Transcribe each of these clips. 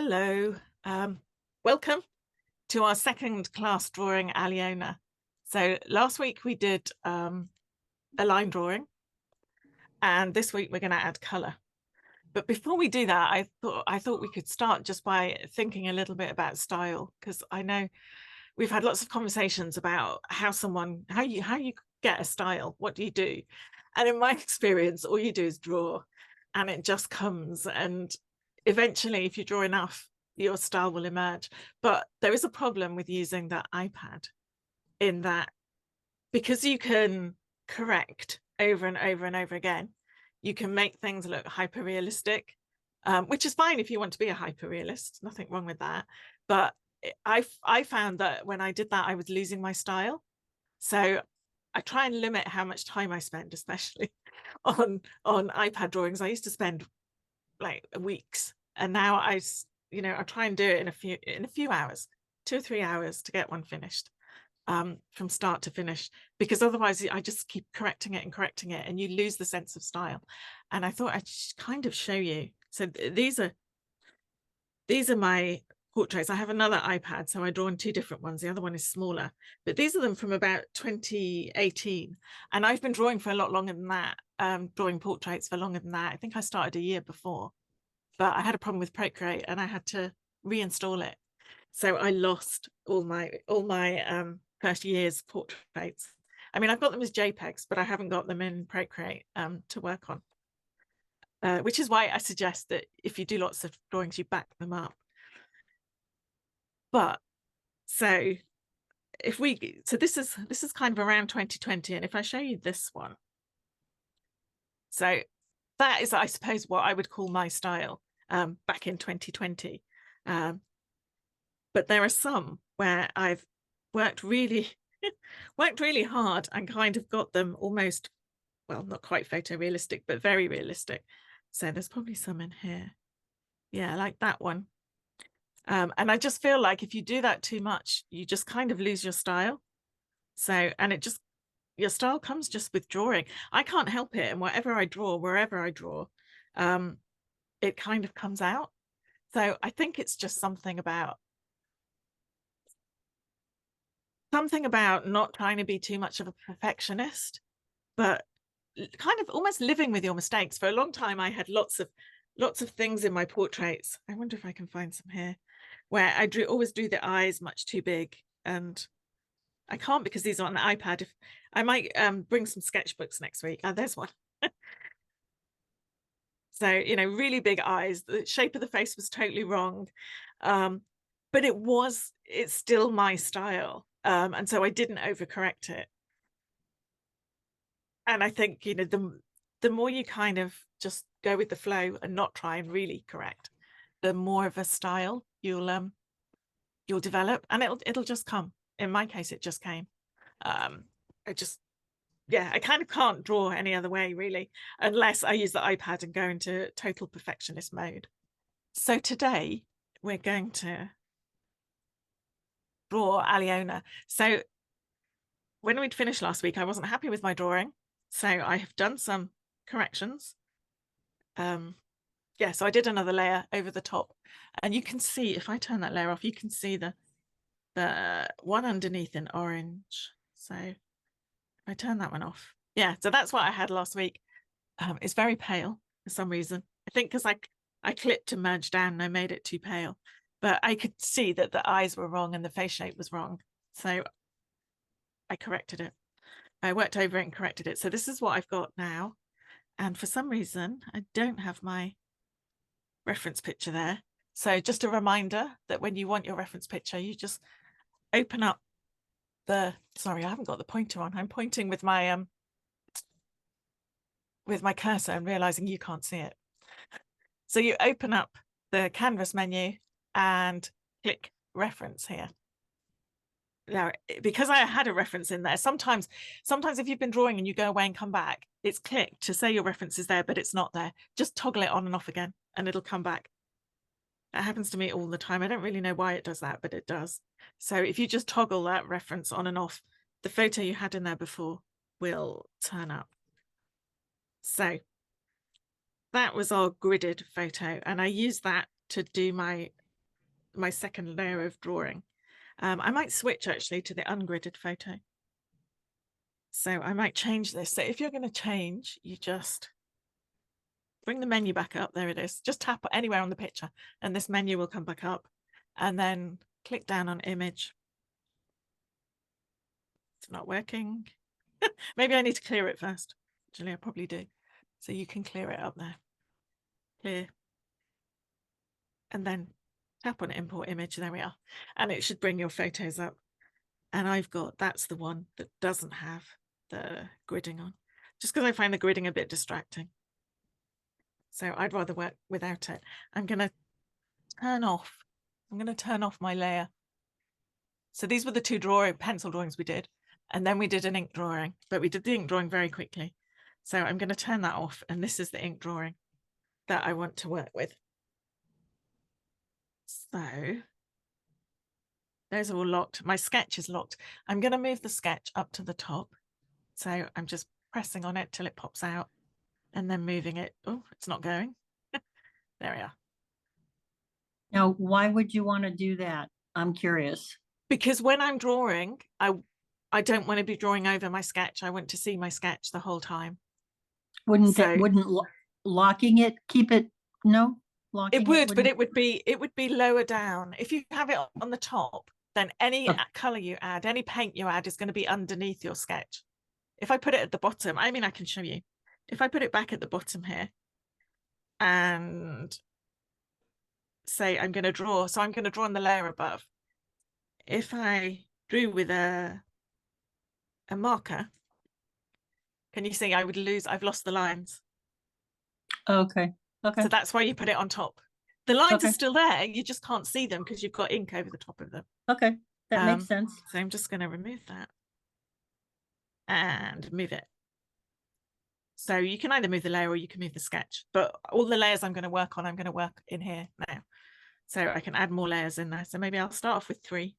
Hello, welcome to our second class drawing Alyona. So last week we did a line drawing, and this week we're going to add colour. But before we do that, I thought we could start just by thinking a little bit about style, because I know we've had lots of conversations about how you get a style. What do you do? And in my experience, all you do is draw, and it just comes. And eventually, if you draw enough, your style will emerge. But there is a problem with using the iPad, in that because you can correct over and over and over again, you can make things look hyper realistic, which is fine if you want to be a hyper realist. Nothing wrong with that. But I found that when I did that, I was losing my style. So I try and limit how much time I spend, especially on iPad drawings. I used to spend like weeks, and now I try and do it in a few hours, 2 or 3 hours to get one finished, from start to finish, because otherwise I just keep correcting it, and you lose the sense of style. And I thought I'd kind of show you. So these are my portraits. I have another iPad, so I draw on 2 different ones. The other one is smaller, but these are them from about 2018, and I've been drawing for a lot longer than that, drawing portraits for longer than that. I think I started a year before, but I had a problem with Procreate and I had to reinstall it, so I lost all my first year's portraits. I mean, I've got them as JPEGs, but I haven't got them in Procreate to work on, which is why I suggest that if you do lots of drawings, you back them up. But so this is kind of around 2020, and if I show you this one, so that is, I suppose, what I would call my style back in 2020. But there are some where I've worked really hard and kind of got them almost, well, not quite photorealistic, but very realistic. So there's probably some in here. Yeah, like that one. And I just feel like if you do that too much, you just kind of lose your style. So, and your style comes just with drawing. I can't help it. And whatever I draw, wherever I draw, it kind of comes out. So I think it's just something about not trying to be too much of a perfectionist, but kind of almost living with your mistakes. For a long time, I had lots of things in my portraits. I wonder if I can find some here, where I always drew the eyes much too big, and I can't because these are on the iPad. If I might bring some sketchbooks next week. There's one. So, really big eyes. The shape of the face was totally wrong, but it's still my style, and so I didn't overcorrect it. And I think the more you kind of just go with the flow and not try and really correct, the more of a style you'll develop, and it'll just come. In my case, it just came. I kind of can't draw any other way, really, unless I use the iPad and go into total perfectionist mode. So today we're going to draw Alyona. So when we'd finished last week, I wasn't happy with my drawing, so I have done some corrections. So I did another layer over the top, and you can see, if I turn that layer off, you can see the one underneath in orange. So if I turn that one off, yeah, so that's what I had last week. It's very pale for some reason. I think because I clipped and merged down and I made it too pale, but I could see that the eyes were wrong and the face shape was wrong, so I corrected it. I worked over it and corrected it. So this is what I've got now, and for some reason I don't have my reference picture there. So just a reminder that when you want your reference picture, you just open up sorry, I haven't got the pointer on. I'm pointing with my cursor and realizing you can't see it. So you open up the canvas menu and click reference here. Now, because I had a reference in there, sometimes if you've been drawing and you go away and come back, it's clicked to say your reference is there, but it's not there. Just toggle it on and off again and it'll come back. That happens to me all the time. I don't really know why it does that, but it does. So if you just toggle that reference on and off, the photo you had in there before will turn up. So that was our gridded photo, and I used that to do my my second layer of drawing. I might switch actually to the ungridded photo. So I might change this. So if you're going to change, you just bring the menu back up. There it is. Just tap anywhere on the picture and this menu will come back up, and then click down on image. It's not working. Maybe I need to clear it first. Actually, I probably do. So you can clear it up there. Clear. And then tap on import image. There we are. And it should bring your photos up. And I've got, that's the one that doesn't have the gridding on, just because I find the gridding a bit distracting. So I'd rather work without it. I'm going to turn off my layer. So these were the two pencil drawings we did. And then we did an ink drawing, but we did the ink drawing very quickly. So I'm going to turn that off. And this is the ink drawing that I want to work with. So those are all locked. My sketch is locked. I'm going to move the sketch up to the top. So I'm just pressing on it till it pops out and then moving it. Oh, it's not going. There we are. Now, why would you want to do that? I'm curious. Because when I'm drawing, I don't want to be drawing over my sketch. I want to see my sketch the whole time. Wouldn't locking it keep it? No, locking it would, but it would be lower down. If you have it on the top, then any color you add, any paint you add is going to be underneath your sketch. If I put it at the bottom, I mean, I can show you. If I put it back at the bottom here and say I'm going to draw, so I'm going to draw on the layer above. If I drew with a marker, can you see I've lost the lines. Okay. So that's why you put it on top. The lines are still there, you just can't see them because you've got ink over the top of them. Okay, that makes sense. So I'm just going to remove that and move it. So you can either move the layer or you can move the sketch, but all the layers I'm going to work in here now. So I can add more layers in there. So maybe I'll start off with 3.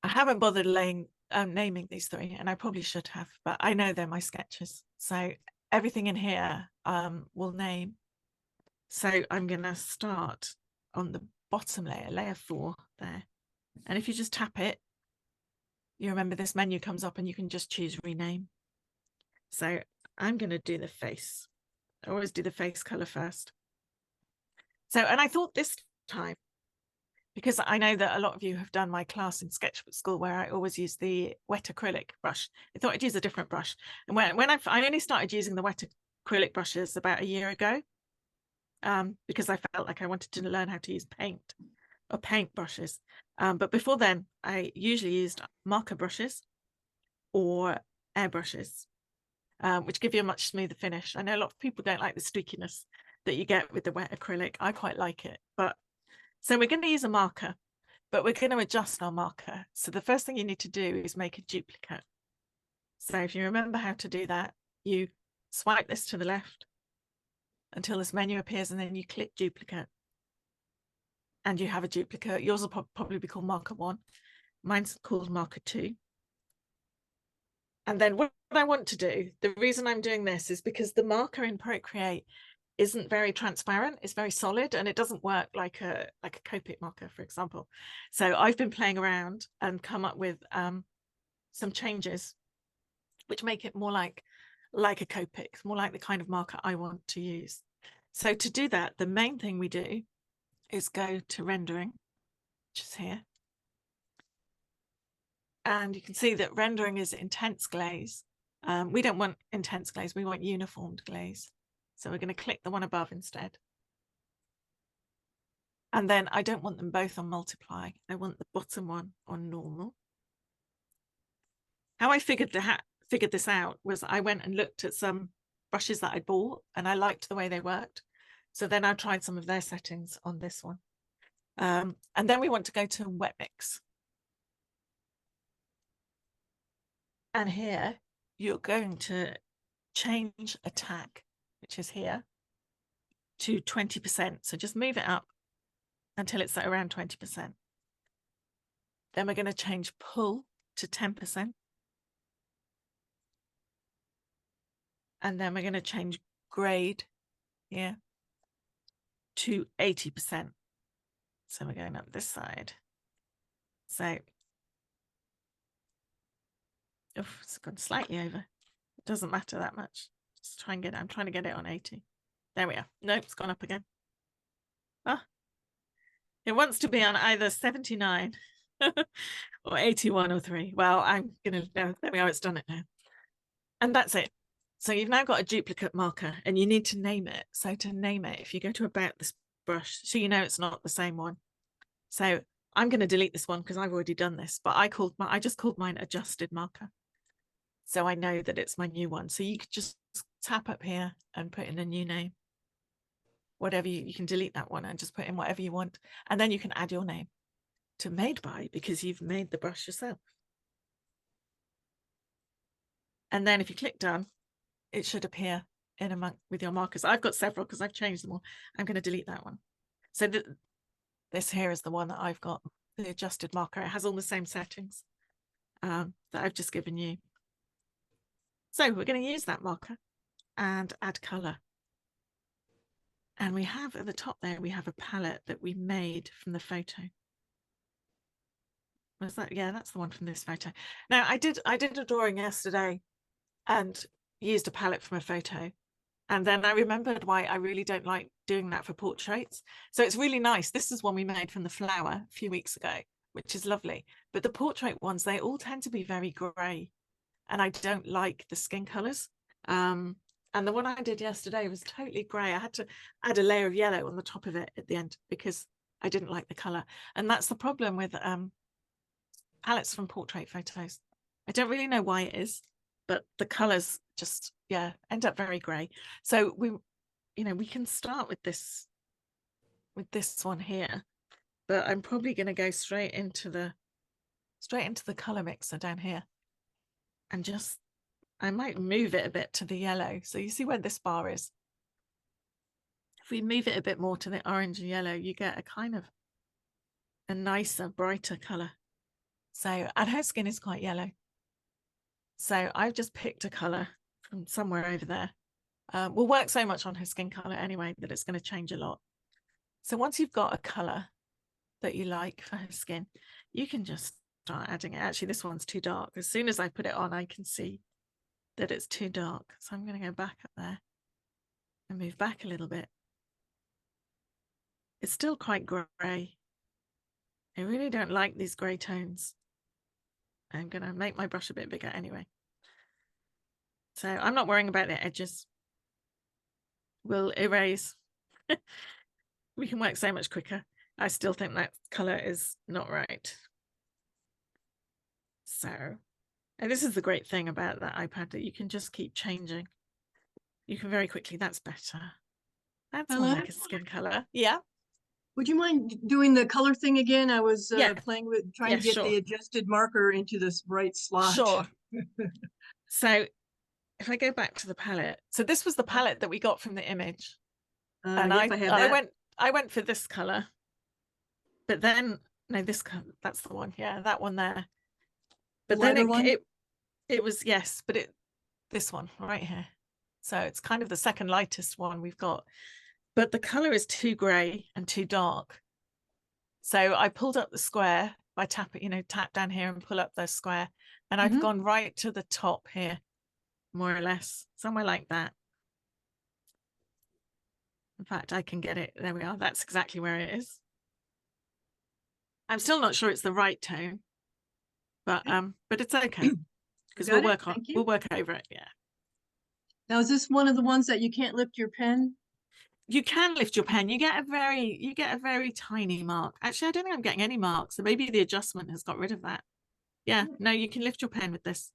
I haven't bothered naming these 3, and I probably should have, but I know they're my sketches. So everything in here will name. So I'm going to start on the bottom layer, layer 4 there. And if you just tap it, you remember this menu comes up and you can just choose rename. So I'm going to do the face. I always do the face color first. So, and I thought this time, because I know that a lot of you have done my class in Sketchbook Skool where I always use the wet acrylic brush. I thought I'd use a different brush. And when I only started using the wet acrylic brushes about a year ago, because I felt like I wanted to learn how to use paint brushes. But before then, I usually used marker brushes or airbrushes, which give you a much smoother finish. I know a lot of people don't like the streakiness that you get with the wet acrylic. I quite like it. So we're going to use a marker, but we're going to adjust our marker. So the first thing you need to do is make a duplicate. So if you remember how to do that, you swipe this to the left until this menu appears, and then you click duplicate. And you have a duplicate. Yours will probably be called marker 1. Mine's called marker 2. And then what I want to do, the reason I'm doing this is because the marker in Procreate isn't very transparent. It's very solid, and it doesn't work like a Copic marker, for example. So I've been playing around and come up with some changes which make it more like a Copic, more like the kind of marker I want to use. So to do that, the main thing we do is go to rendering, which is here. And you can see that rendering is intense glaze. We don't want intense glaze, we want uniformed glaze. So we're going to click the one above instead. And then I don't want them both on multiply. I want the bottom one on normal. How I figured this out was I went and looked at some brushes that I bought and I liked the way they worked. So then I tried some of their settings on this one. And then we want to go to wet mix. And here you're going to change attack, which is here, to 20%. So just move it up until it's at around 20%. Then we're going to change pull to 10%. And then we're going to change grade here to 80%. So we're going up this side. So, it's gone slightly over. It doesn't matter that much. Just try and get it. I'm trying to get it on 80. There we are. Nope, it's gone up again. Ah, it wants to be on either 79 or 81 or 3. Well, I'm gonna no, there we are, it's done it now. And that's it. So you've now got a duplicate marker and you need to name it. So to name it, if you go to about this brush, so you know it's not the same one. So I'm going to delete this one because I've already done this, but I just called mine adjusted marker. So I know that it's my new one. So you could just tap up here and put in a new name. Whatever you can delete that one and just put in whatever you want. And then you can add your name to made by because you've made the brush yourself. And then if you click done, it should appear in among with your markers. I've got several because I've changed them all. I'm going to delete that one. So this here is the one that I've got, the adjusted marker. It has all the same settings that I've just given you. So we're going to use that marker and add color. And we have at the top there, we have a palette that we made from the photo. Was that? Yeah, that's the one from this photo. Now I did a drawing yesterday and used a palette from a photo. And then I remembered why I really don't like doing that for portraits. So it's really nice. This is one we made from the flower a few weeks ago, which is lovely. But the portrait ones, they all tend to be very grey. And I don't like the skin colours. And the one I did yesterday was totally grey. I had to add a layer of yellow on the top of it at the end because I didn't like the colour. And that's the problem with palettes from portrait photos. I don't really know why it is, but the colours just, yeah, end up very grey. So we can start with this one here, but I'm probably going to go straight into the colour mixer down here and just, I might move it a bit to the yellow. So you see where this bar is? If we move it a bit more to the orange and yellow, you get a kind of a nicer, brighter colour. So, and her skin is quite yellow. So I've just picked a colour from somewhere over there. We'll work so much on her skin colour anyway that it's going to change a lot. So once you've got a colour that you like for her skin, you can just start adding it. Actually, this one's too dark. As soon as I put it on, I can see that it's too dark. So I'm going to go back up there and move back a little bit. It's still quite grey. I really don't like these grey tones. I'm going to make my brush a bit bigger anyway. So I'm not worrying about the edges. We'll erase. We can work so much quicker. I still think that colour is not right. So, and this is the great thing about that iPad, that you can just keep changing. You can very quickly, that's better. That's more like a skin colour. Yeah. Would you mind doing the color thing again? I was playing with trying to get the adjusted marker into this right slot. Sure. So if I go back to the palette, so this was the palette that we got from the image. And I went for this color, but then no, this color, that's the one. Yeah, that one there. But then it was, yes, but this one right here. So it's kind of the second lightest one we've got, but the color is too gray and too dark. So I pulled up the square by tapping, tap down here and pull up the square, and I've gone right to the top here, more or less, somewhere like that. In fact, I can get it. There we are. That's exactly where it is. I'm still not sure it's the right tone, but it's okay because we'll work over it. Yeah. Now, is this one of the ones that you can't lift your pen? You can lift your pen. You get a very tiny mark. Actually, I don't think I'm getting any marks. So maybe the adjustment has got rid of that. Yeah. No, you can lift your pen with this.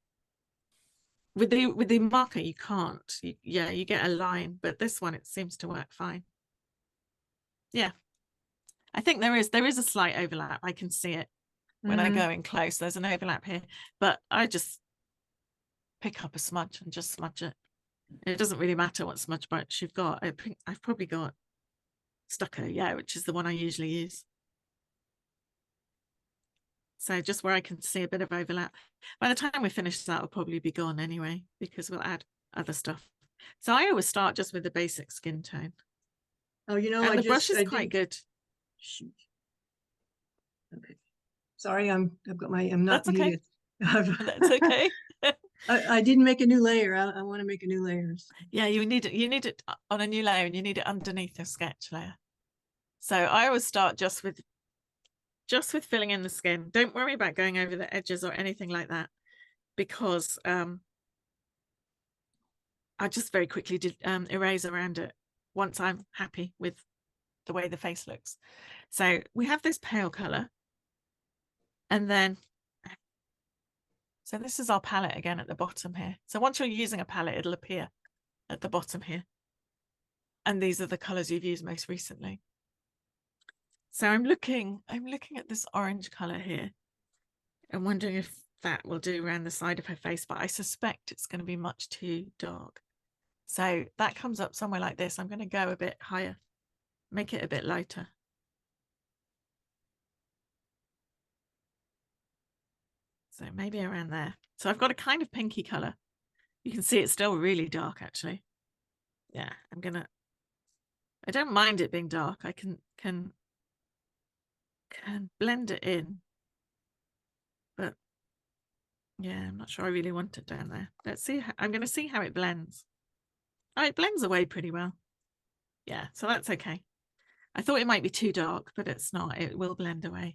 With the marker, you can't. You get a line, but this one, it seems to work fine. Yeah, I think there is a slight overlap. I can see it when I go in close. There's an overlap here, but I just pick up a smudge and just smudge it. It doesn't really matter what smudge brush you've got. I've probably got Stucco, yeah, which is the one I usually use. So just where I can see a bit of overlap. By the time we finish that, will probably be gone anyway, because we'll add other stuff. So I always start just with the basic skin tone. Oh, you know, And I the brush is I quite good. Shoot. Okay. Sorry, I'm not That's okay. muted. That's okay. I didn't make a new layer. I want to make a new layer. Yeah, you need it on a new layer, and you need it underneath your sketch layer. So I always start just with filling in the skin. Don't worry about going over the edges or anything like that, because I just very quickly did erase around it once I'm happy with the way the face looks. So we have this pale color, and then so this is our palette again at the bottom here. So once you're using a palette, it'll appear at the bottom here, and these are the colors you've used most recently. So I'm looking at this orange color here and wondering if that will do around the side of her face, but I suspect it's going to be much too dark. So that comes up somewhere like this. I'm going to go a bit higher, make it a bit lighter. So maybe around there. So I've got a kind of pinky color. You can see it's still really dark, actually. Yeah, I don't mind it being dark. I can blend it in. But yeah, I'm not sure I really want it down there. Let's see. I'm going to see how it blends. Oh, it blends away pretty well. Yeah, so that's okay. I thought it might be too dark, but it's not. It will blend away.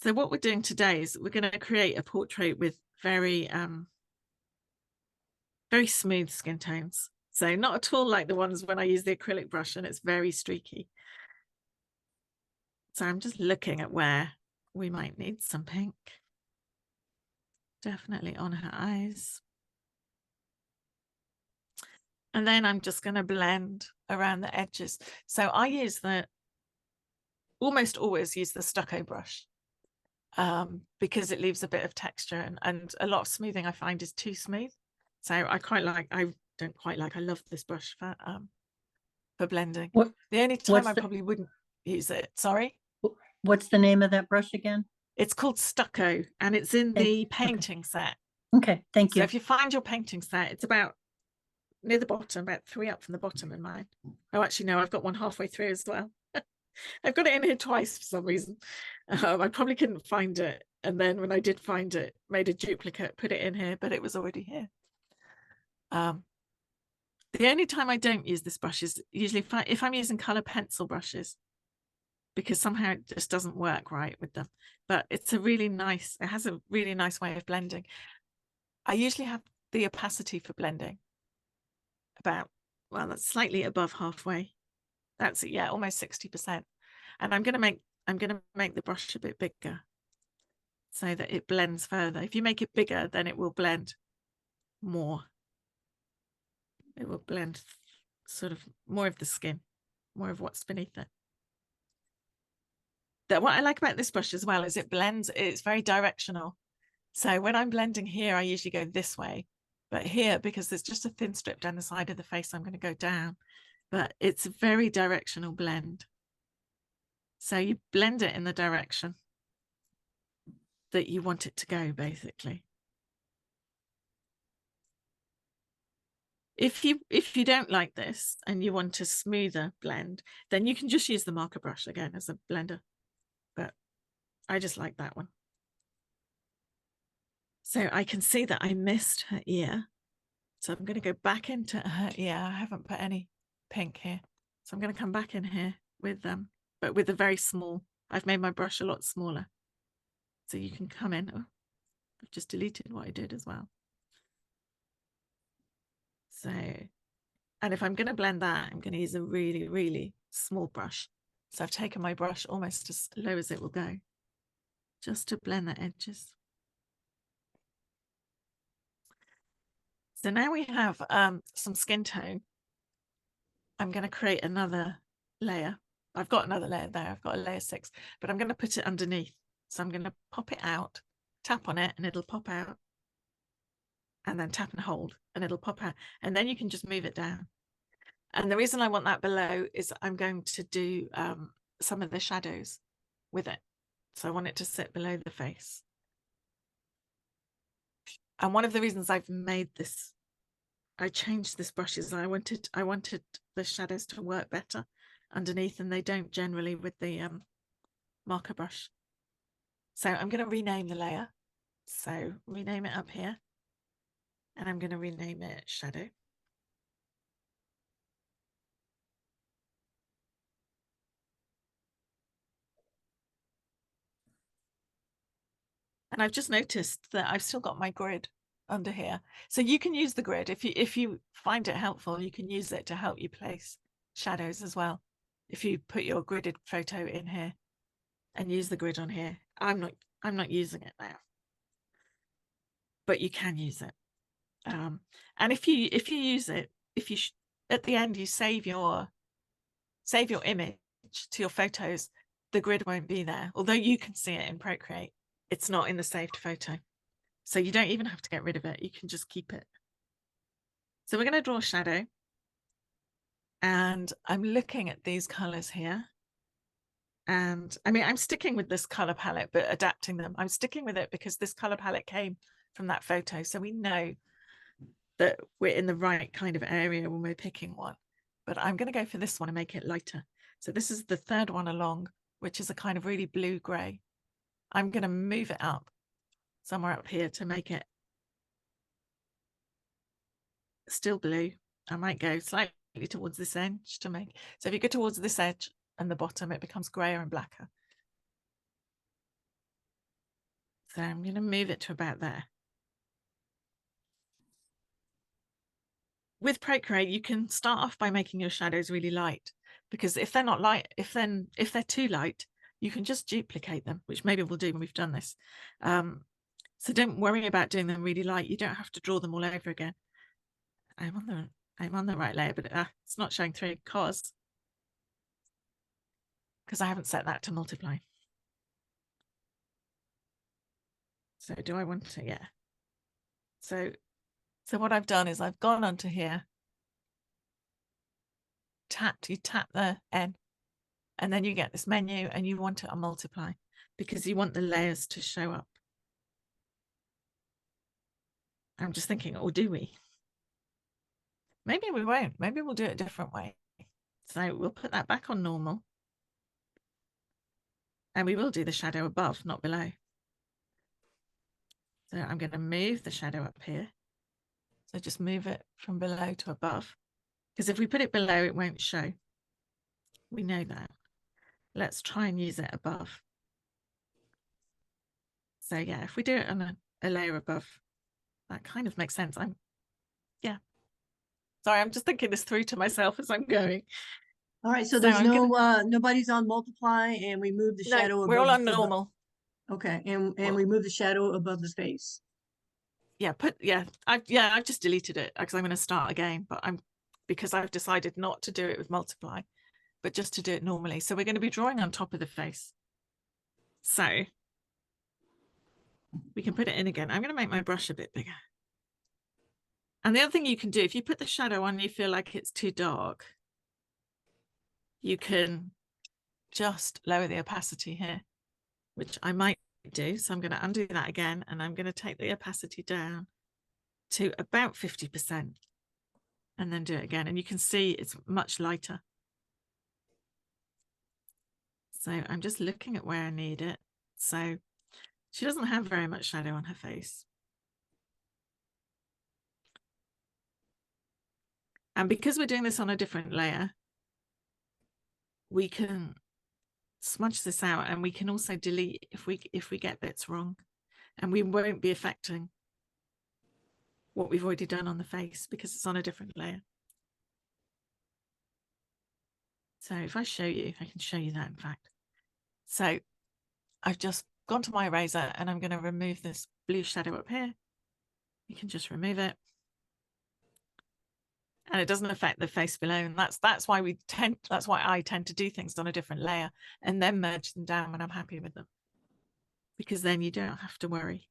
So what we're doing today is we're going to create a portrait with very smooth skin tones. So not at all like the ones when I use the acrylic brush and it's very streaky. So I'm just looking at where we might need some pink. Definitely on her eyes. And then I'm just going to blend around the edges. So I use almost always use the stucco brush because it leaves a bit of texture, and a lot of smoothing I find is too smooth. So I love this brush for blending. The only time I probably wouldn't use it. Sorry? What's the name of that brush again? It's called Stucco, and it's in the painting set. Okay, thank you. So if you find your painting set, it's about near the bottom, about 3 up from the bottom in mine. Oh, actually, no, I've got one halfway through as well. I've got it in here twice for some reason. I probably couldn't find it. And then when I did find it, made a duplicate, put it in here, but it was already here. The only time I don't use this brush is usually if I'm using color pencil brushes, because somehow it just doesn't work right with them. But it has a really nice way of blending. I usually have the opacity for blending that's slightly above halfway. That's it, yeah, almost 60%. And I'm gonna make the brush a bit bigger so that it blends further. If you make it bigger, then it will blend more. It will blend sort of more of the skin, more of what's beneath it. What I like about this brush as well is it blends, it's very directional. So when I'm blending here, I usually go this way, but here, because there's just a thin strip down the side of the face, I'm going to go down, but it's a very directional blend. So you blend it in the direction that you want it to go, basically. If you don't like this and you want a smoother blend, then you can just use the marker brush again as a blender. But I just like that one. So I can see that I missed her ear. So I'm going to go back into her ear. I haven't put any pink here. So I'm going to come back in here with them, but with a very small, I've made my brush a lot smaller. So you can come in. Oh, I've just deleted what I did as well. So, and if I'm going to blend that, I'm going to use a really, really small brush. So I've taken my brush almost as low as it will go, just to blend the edges. So now we have some skin tone. I'm going to create another layer. I've got another layer there. I've got a layer 6, but I'm going to put it underneath. So I'm going to pop it out, tap on it, and it'll pop out. And then tap and hold, and it'll pop out. And then you can just move it down. And the reason I want that below is I'm going to do some of the shadows with it. So I want it to sit below the face. And one of the reasons I've made this I changed this brushes. I wanted the shadows to work better underneath, and they don't generally with the marker brush. So I'm going to rename the layer. So rename it up here, and I'm going to rename it shadow. And I've just noticed that I've still got my grid under here. So you can use the grid if you find it helpful. You can use it to help you place shadows as well. If you put your gridded photo in here and use the grid on here, I'm not using it now, but you can use it. And if you use it, at the end you save your image to your photos, the grid won't be there. Although you can see it in Procreate, it's not in the saved photo. So you don't even have to get rid of it. You can just keep it. So we're going to draw a shadow. And I'm looking at these colors here. And I mean, I'm sticking with this color palette, but adapting them. I'm sticking with it because this color palette came from that photo. So we know that we're in the right kind of area when we're picking one. But I'm going to go for this one and make it lighter. So this is the third one along, which is a kind of really blue gray. I'm going to move it up somewhere up here to make it still blue. I might go slightly towards this edge to make, so if you go towards this edge and the bottom, it becomes grayer and blacker. So I'm going to move it to about there. With Procreate, you can start off by making your shadows really light, because if they're not light, if they're too light, you can just duplicate them, which maybe we'll do when we've done this. So don't worry about doing them really light. You don't have to draw them all over again. I'm on the right layer, but it's not showing through because I haven't set that to multiply. So do I want to? Yeah. So what I've done is I've gone onto here, you tap the N, and then you get this menu and you want it on multiply because you want the layers to show up. I'm just thinking, or do we? Maybe we won't. Maybe we'll do it a different way. So we'll put that back on normal. And we will do the shadow above, not below. So I'm going to move the shadow up here. So just move it from below to above. Because if we put it below, it won't show. We know that. Let's try and use it above. So yeah, if we do it on a layer above, that kind of makes sense. Yeah. Sorry, I'm just thinking this through to myself as I'm going. All right, so there's nobody's on multiply, and we move the shadow above. We're all on normal. Okay, and we move the shadow above the face. Yeah, I've just deleted it because I'm going to start again, but because I've decided not to do it with multiply, but just to do it normally. So we're going to be drawing on top of the face. So we can put it in again. I'm going to make my brush a bit bigger. And the other thing you can do, if you put the shadow on and you feel like it's too dark, you can just lower the opacity here, which I might do. So I'm going to undo that again, and I'm going to take the opacity down to about 50% and then do it again. And you can see it's much lighter. So I'm just looking at where I need it. So she doesn't have very much shadow on her face. And because we're doing this on a different layer, we can smudge this out, and we can also delete if we get bits wrong, and we won't be affecting what we've already done on the face because it's on a different layer. So if I show you, I can show you that in fact. So I've just gone to my eraser and I'm going to remove this blue shadow up here. You can just remove it. And it doesn't affect the face below. And that's why I tend to do things on a different layer and then merge them down when I'm happy with them. Because then you don't have to worry.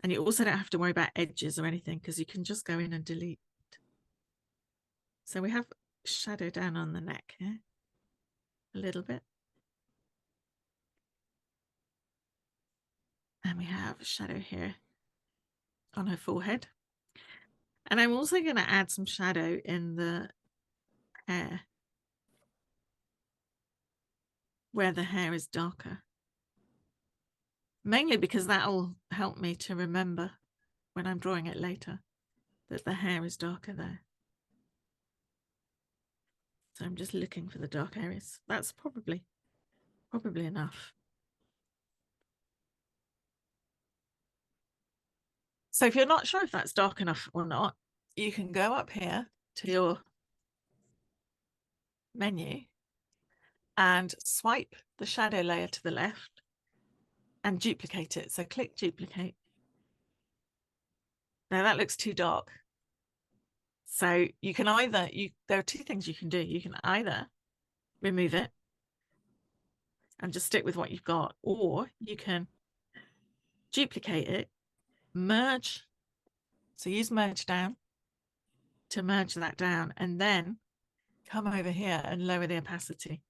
And you also don't have to worry about edges or anything because you can just go in and delete. So we have shadow down on the neck here, a little bit. And we have shadow here on her forehead. And I'm also going to add some shadow in the hair, where the hair is darker. Mainly because that'll help me to remember when I'm drawing it later that the hair is darker there. So I'm just looking for the dark areas. That's probably enough. So if you're not sure if that's dark enough or not, you can go up here to your menu and swipe the shadow layer to the left and duplicate it. So click duplicate. Now that looks too dark. So you can either, there are two things you can do. You can either remove it and just stick with what you've got, or you can duplicate it, merge. So use merge down to merge that down, and then come over here and lower the opacity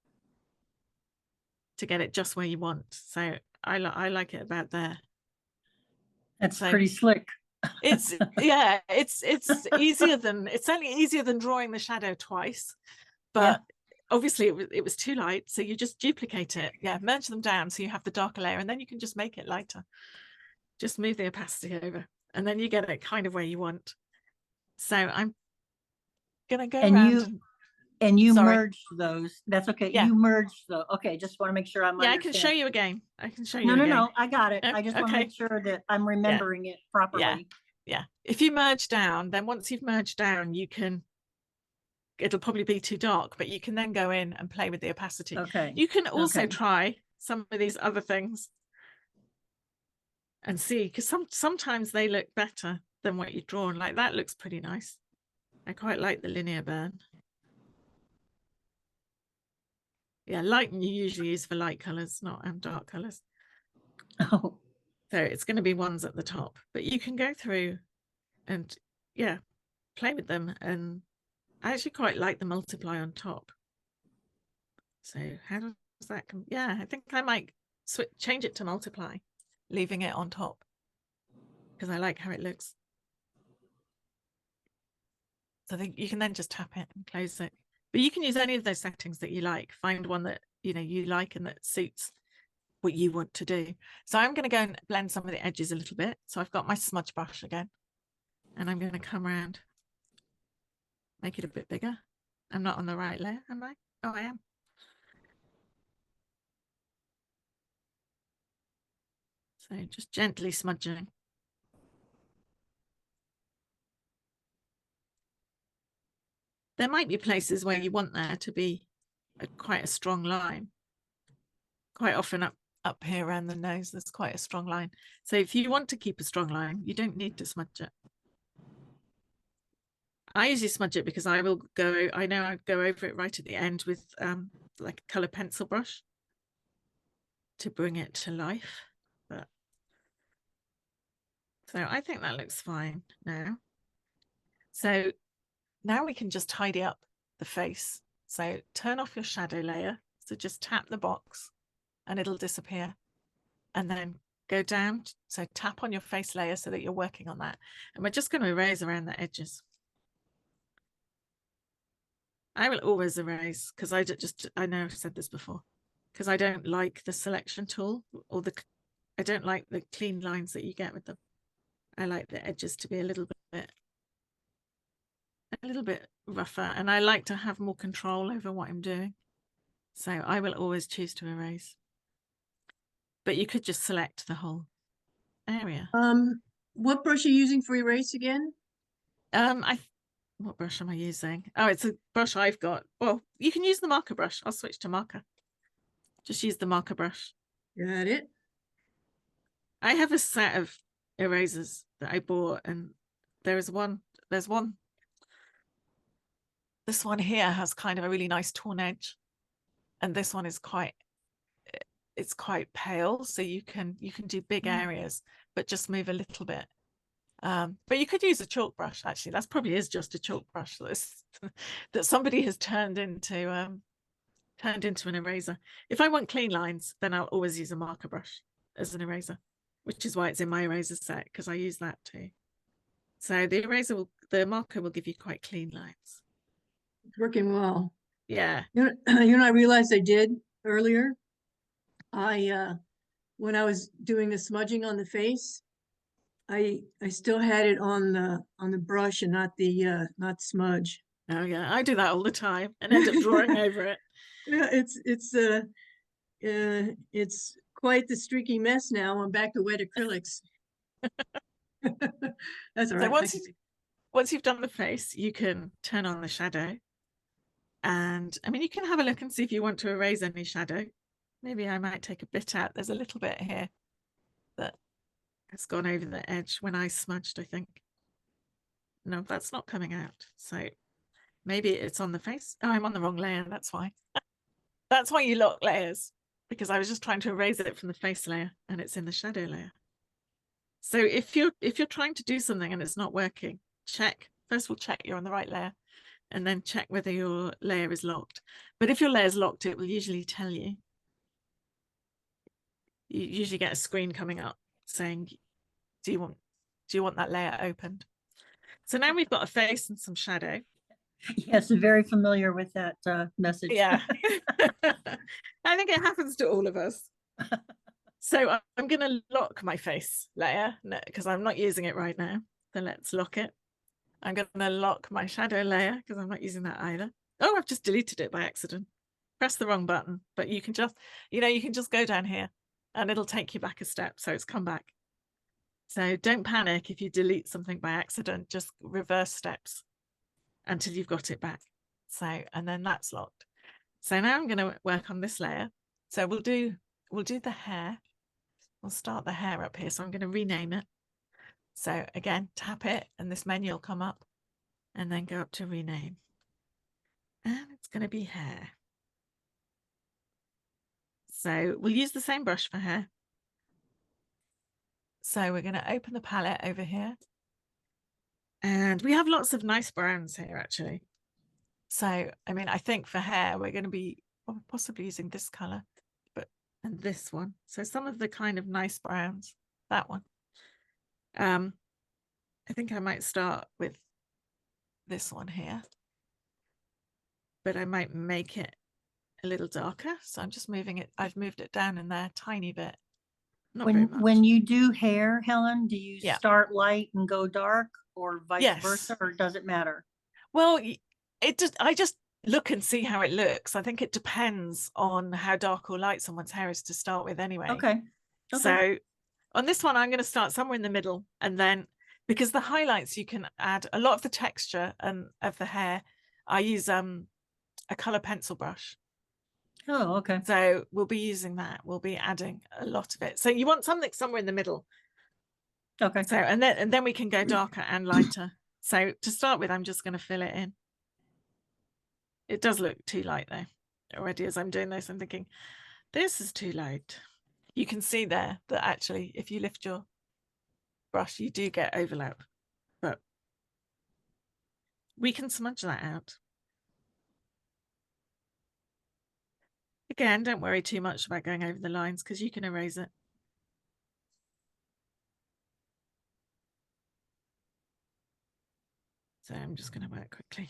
to get it just where you want. So I like it about there. That's pretty slick. It's yeah, it's easier than, it's certainly easier than drawing the shadow twice, but obviously it was too light, so you just duplicate it, merge them down so you have the darker layer, and then you can just make it lighter. Just move the opacity over, and then you get it kind of where you want. So I'm gonna go around and you merged those. That's okay. Yeah. You merged those. Okay, just want to make sure I'm I can show you again. I can show you No, I got it. I just want to make sure that I'm remembering it properly. Yeah. If you merge down, then once you've merged down, you can, it'll probably be too dark, but you can then go in and play with the opacity. Okay. You can also try some of these other things and see, because sometimes they look better than what you've drawn. Like that looks pretty nice. I quite like the linear burn. Yeah, light you usually use for light colors, not dark colors. Oh. So it's going to be ones at the top, but you can go through and play with them. And I actually quite like the multiply on top. So how does that come? Yeah, I think I might change it to multiply, leaving it on top, because I like how it looks. So I think you can then just tap it and close it. But you can use any of those settings that you like. Find one that you like and that suits what you want to do. So I'm going to go and blend some of the edges a little bit. So I've got my smudge brush again, and I'm going to come around, make it a bit bigger. I'm not on the right layer, am I? Oh, I am. So just gently smudging. There might be places where you want there to be quite a strong line. Quite often up here around the nose, there's quite a strong line. So if you want to keep a strong line, you don't need to smudge it. I usually smudge it because I know I go over it right at the end with like a colour pencil brush to bring it to life. But so I think that looks fine now. So now we can just tidy up the face. So turn off your shadow layer. So just tap the box and it'll disappear. And then go down. So tap on your face layer so that you're working on that. And we're just going to erase around the edges. I will always erase because I know I've said this before, because I don't like the selection tool or I don't like the clean lines that you get with them. I like the edges to be a little bit rougher, and I like to have more control over what I'm doing. So I will always choose to erase. But you could just select the whole area. What brush are you using for erase again? What brush am I using? Oh, it's a brush I've got. Well, you can use the marker brush. I'll switch to marker. Just use the marker brush. Got it. I have a set of erasers that I bought, and there's one. This one here has kind of a really nice torn edge, and this one is quite pale, so you can do big areas, but just move a little bit. But you could use a chalk brush. Actually, that probably is just a chalk brush that somebody has turned into an eraser. If I want clean lines, then I'll always use a marker brush as an eraser, which is why it's in my eraser set, because I use that too. So the the marker will give you quite clean lines. It's working well. Yeah. I realized I did earlier. When I was doing the smudging on the face, I still had it on the brush and not smudge. Oh yeah, I do that all the time and end up drawing over it. Yeah, it's quite the streaky mess now. I'm back to wet acrylics. That's all right. So once you've done the face, you can turn on the shadow. And I mean, you can have a look and see if you want to erase any shadow. Maybe I might take a bit out. There's a little bit here that has gone over the edge when I smudged, I think. No, that's not coming out. So maybe it's on the face. Oh, I'm on the wrong layer. That's why. That's why you lock layers, because I was just trying to erase it from the face layer and it's in the shadow layer. So if you're trying to do something and it's not working, check. First of all, check you're on the right layer, and then check whether your layer is locked. But if your layer is locked, it will usually tell you. You usually get a screen coming up saying, do you want that layer opened? So now we've got a face and some shadow. Yes, very familiar with that message. Yeah. I think it happens to all of us. So I'm going to lock my face layer because I'm not using it right now. So let's lock it. I'm going to lock my shadow layer because I'm not using that either. Oh, I've just deleted it by accident. Press the wrong button, but you can just, you can just go down here and it'll take you back a step. So it's come back. So don't panic if you delete something by accident, just reverse steps until you've got it back. So, and then that's locked. So now I'm going to work on this layer. So we'll do the hair. We'll start the hair up here. So I'm going to rename it. So again, tap it and this menu will come up and then go up to rename. And it's going to be hair. So we'll use the same brush for hair. So we're going to open the palette over here. And we have lots of nice browns here, actually. So, I mean, I think for hair, we're going to be possibly using this color, and this one. So some of the kind of nice browns, that one. I think I might start with this one here, but I might make it a little darker. So I'm just moving it. I've moved it down in there a tiny bit. Not very much. When you do hair, Helen, do you start light and go dark, or vice versa, or does it matter? Well, I just look and see how it looks. I think it depends on how dark or light someone's hair is to start with anyway. Okay. So on this one, I'm going to start somewhere in the middle, and then because the highlights, you can add a lot of the texture of the hair. I use a color pencil brush. Oh, okay. So we'll be using that. We'll be adding a lot of it. So you want something somewhere in the middle. Okay. So and then we can go darker and lighter. So to start with, I'm just going to fill it in. It does look too light though. Already as I'm doing this, I'm thinking, this is too light. You can see there that actually, if you lift your brush, you do get overlap. But we can smudge that out. Again, don't worry too much about going over the lines because you can erase it. So I'm just going to work quickly.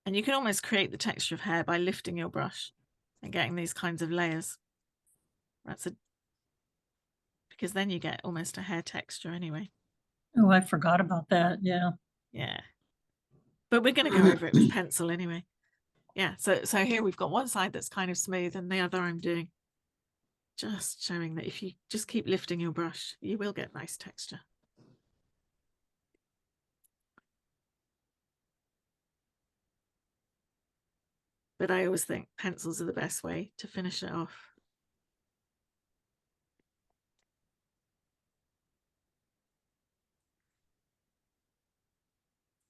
And you can almost create the texture of hair by lifting your brush and getting these kinds of layers. Because then you get almost a hair texture anyway. Oh, I forgot about that. Yeah. Yeah. But we're going to go over it with pencil anyway. Yeah. So here we've got one side that's kind of smooth and the other I'm doing just showing that if you just keep lifting your brush, you will get nice texture. But I always think pencils are the best way to finish it off.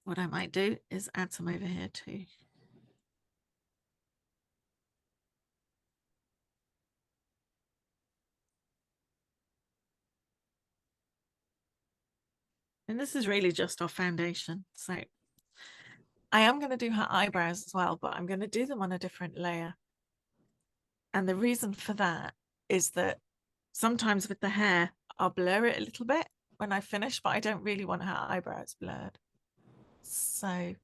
What I might do is add some over here too. And this is really just our foundation. So I am going to do her eyebrows as well, but I'm going to do them on a different layer. And the reason for that is that sometimes with the hair, I'll blur it a little bit when I finish, but I don't really want her eyebrows blurred. So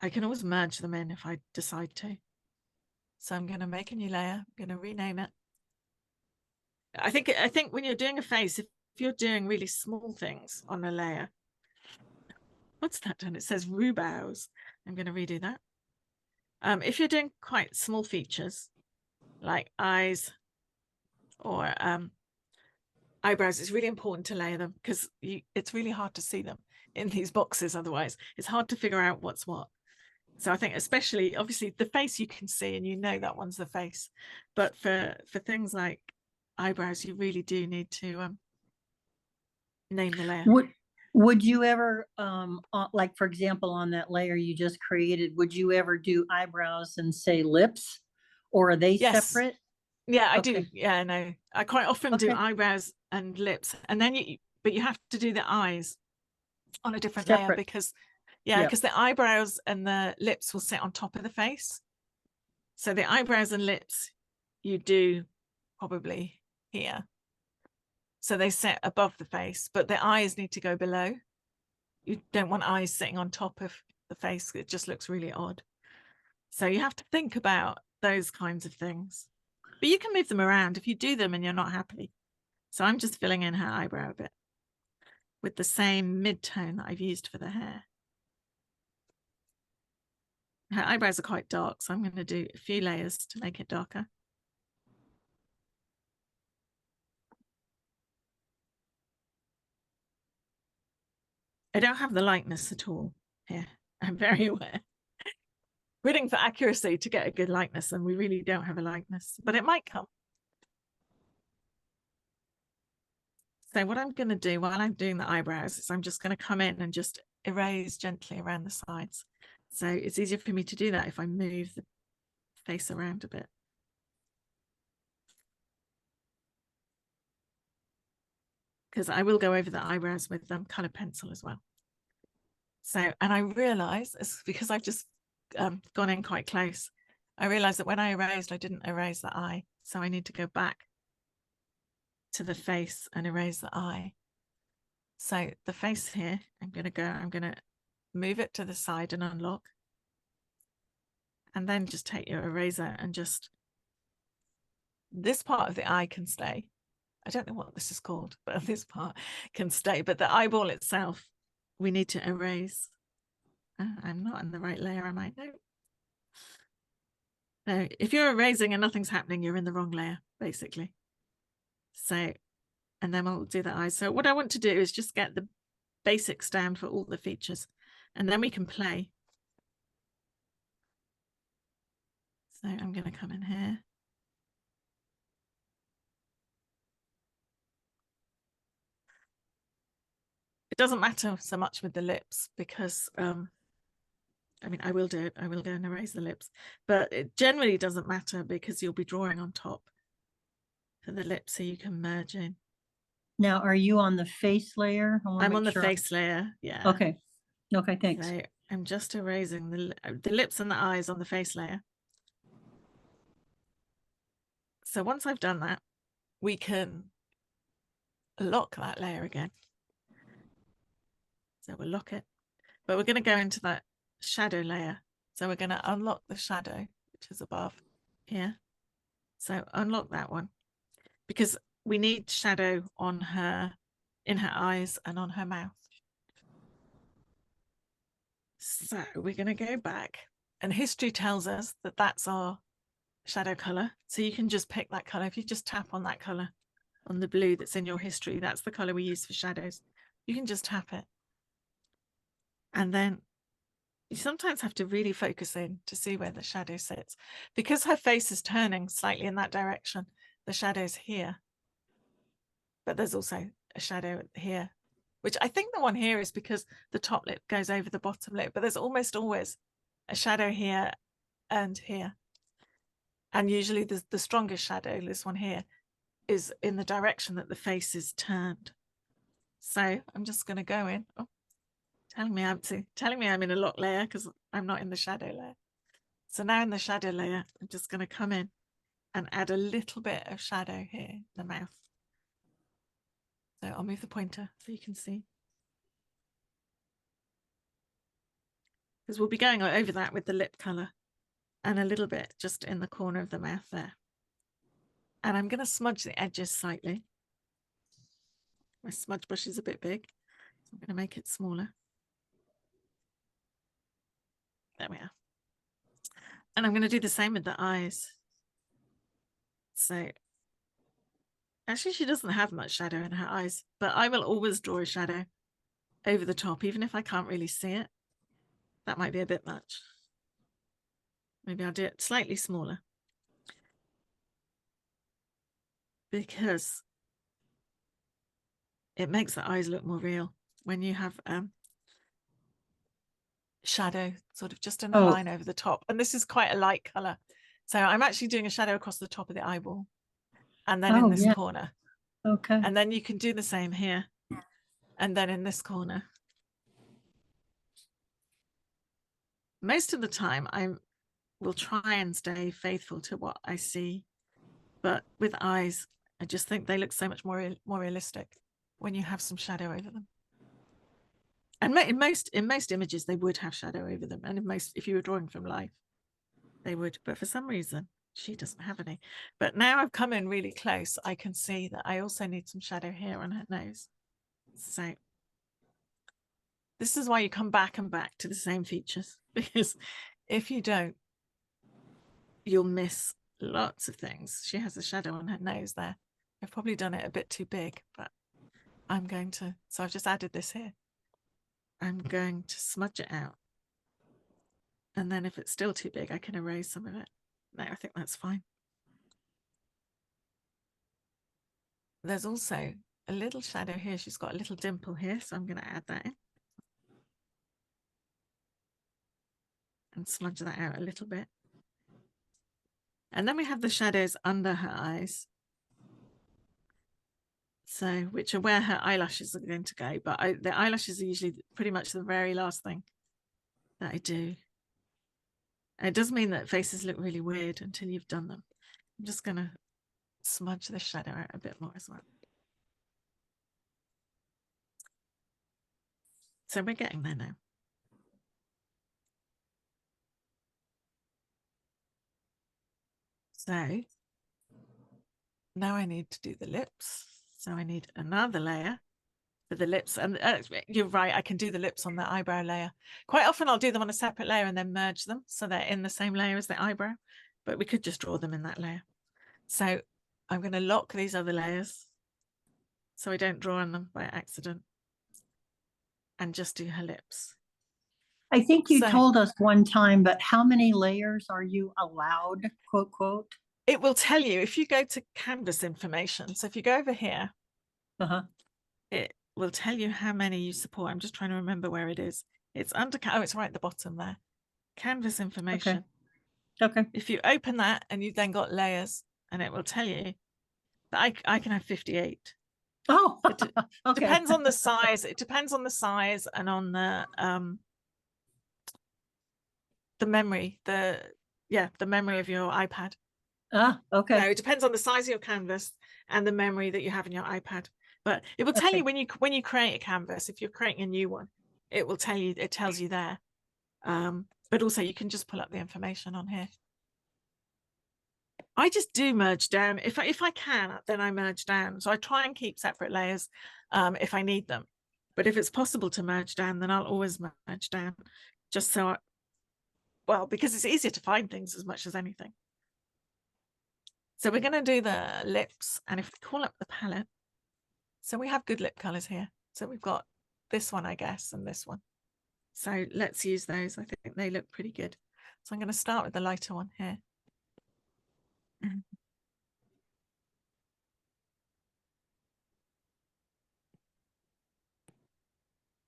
I can always merge them in if I decide to. So I'm going to make a new layer. I'm going to rename it. I think when you're doing a face, if you're doing really small things on a layer, what's that done? It says rubows. I'm going to redo that. If you're doing quite small features like eyes or eyebrows, it's really important to layer them because it's really hard to see them in these boxes. Otherwise, it's hard to figure out what's what. So I think especially, obviously, the face you can see and you know that one's the face. But for things like eyebrows, you really do need to name the layer. Would you ever, like, for example, on that layer you just created, would you ever do eyebrows and say lips, or are they separate? Yeah, I do. Yeah, no, I quite often do eyebrows and lips, and then but you have to do the eyes on a different layer because, because the eyebrows and the lips will sit on top of the face. So the eyebrows and lips you do probably here. So they sit above the face, but the eyes need to go below. You don't want eyes sitting on top of the face. It just looks really odd. So you have to think about those kinds of things. But you can move them around if you do them and you're not happy. So I'm just filling in her eyebrow a bit with the same mid-tone that I've used for the hair. Her eyebrows are quite dark, so I'm going to do a few layers to make it darker. I don't have the likeness at all here. I'm very aware. Waiting for accuracy to get a good likeness, and we really don't have a likeness, but it might come. So what I'm going to do while I'm doing the eyebrows is I'm just going to come in and just erase gently around the sides. So it's easier for me to do that if I move the face around a bit. Because I will go over the eyebrows with colour pencil as well. So, and I realise, it's because I've just gone in quite close, I realised that when I erased, I didn't erase the eye. So I need to go back to the face and erase the eye. So the face here, I'm going to move it to the side and unlock. And then just take your eraser and just, this part of the eye can stay. I don't know what this is called, but this part can stay. But the eyeball itself, we need to erase. I'm not in the right layer, am I? No. No, if you're erasing and nothing's happening, you're in the wrong layer, basically. So, and then we'll do the eyes. So what I want to do is just get the basics down for all the features, and then we can play. So I'm going to come in here. It doesn't matter so much with the lips because, I mean, I will do it. I will go and erase the lips, but it generally doesn't matter because you'll be drawing on top for the lips so you can merge in. Now, are you on the face layer? I'm on the face layer. Yeah. Okay. Okay, thanks. So I'm just erasing the lips and the eyes on the face layer. So once I've done that, we can lock that layer again. So we'll lock it, but we're going to go into that shadow layer. So we're going to unlock the shadow, which is above here. So unlock that one because we need shadow on her, in her eyes and on her mouth. So we're going to go back, and history tells us that that's our shadow color. So you can just pick that color. If you just tap on that color on the blue that's in your history, that's the color we use for shadows. You can just tap it. And then you sometimes have to really focus in to see where the shadow sits. Because her face is turning slightly in that direction, the shadow's here. But there's also a shadow here, which I think the one here is because the top lip goes over the bottom lip, but there's almost always a shadow here and here. And usually the strongest shadow, this one here, is in the direction that the face is turned. So I'm just going to go in. Oh, telling me I'm in a lock layer because I'm not in the shadow layer. So now in the shadow layer, I'm just going to come in and add a little bit of shadow here in the mouth. So I'll move the pointer so you can see. Because we'll be going over that with the lip colour and a little bit just in the corner of the mouth there. And I'm going to smudge the edges slightly. My smudge brush is a bit big, so I'm going to make it smaller. There we are. And I'm going to do the same with the eyes. So actually she doesn't have much shadow in her eyes, but I will always draw a shadow over the top, even if I can't really see it. That might be a bit much. Maybe I'll do it slightly smaller. Because it makes the eyes look more real when you have shadow sort of just in a line over the top. And this is quite a light color. So I'm actually doing a shadow across the top of the eyeball and then in this corner. Okay. And then you can do the same here. And then in this corner. Most of the time I will try and stay faithful to what I see. But with eyes, I just think they look so much more realistic when you have some shadow over them. And in most images, they would have shadow over them. And if you were drawing from life, they would. But for some reason, she doesn't have any. But now I've come in really close, I can see that I also need some shadow here on her nose. So this is why you come back and back to the same features. Because if you don't, you'll miss lots of things. She has a shadow on her nose there. I've probably done it a bit too big, but I'm going to, so I've just added this here. I'm going to smudge it out. And then if it's still too big, I can erase some of it. No, I think that's fine. There's also a little shadow here. She's got a little dimple here, so I'm going to add that in. And smudge that out a little bit. And then we have the shadows under her eyes. So, which are where her eyelashes are going to go. But the eyelashes are usually pretty much the very last thing that I do. And it does mean that faces look really weird until you've done them. I'm just going to smudge the shadow out a bit more as well. So we're getting there now. So now I need to do the lips. So I need another layer for the lips. And you're right, I can do the lips on the eyebrow layer. Quite often I'll do them on a separate layer and then merge them so they're in the same layer as the eyebrow. But we could just draw them in that layer. So I'm going to lock these other layers so I don't draw on them by accident. And just do her lips. I think you told us one time, but how many layers are you allowed, quote, quote? It will tell you if you go to canvas information. So if you go over here, it will tell you how many you support. I'm just trying to remember where it is. It's under, oh, it's right at the bottom there. Canvas information. Okay. If you open that and you've then got layers, and it will tell you that I can have 58. Oh, okay. Depends on the size. It depends on the size and on the memory, the memory of your iPad. Okay. So it depends on the size of your canvas and the memory that you have in your iPad. But it will tell you when you create a canvas, if you're creating a new one, it will tell you, it tells you there. But also you can just pull up the information on here. I just do merge down. If I can, then I merge down. So I try and keep separate layers if I need them. But if it's possible to merge down, then I'll always merge down. Just so because it's easier to find things as much as anything. So we're going to do the lips. And if we call up the palette, so we have good lip colors here. So we've got this one, I guess, and this one. So let's use those. I think they look pretty good. So I'm going to start with the lighter one here.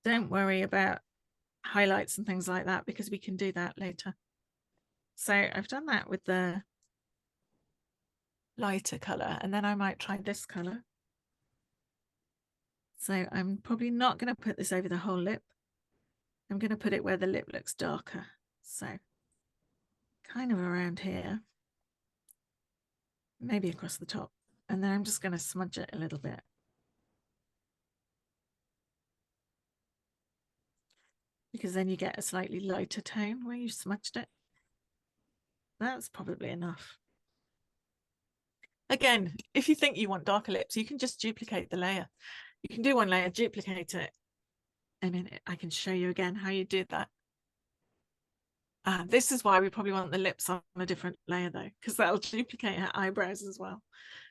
Don't worry about highlights and things like that because we can do that later. So I've done that with the lighter color, and then I might try this color. So I'm probably not going to put this over the whole lip. I'm going to put it where the lip looks darker. So kind of around here. maybe across the top. And then I'm just going to smudge it a little bit. Because then you get a slightly lighter tone where you smudged it. That's probably enough. Again, if you think you want darker lips, you can just duplicate the layer. You can do one layer, duplicate it. I mean, I can show you again how you did that. This is why we probably want the lips on a different layer though, because that'll duplicate her eyebrows as well.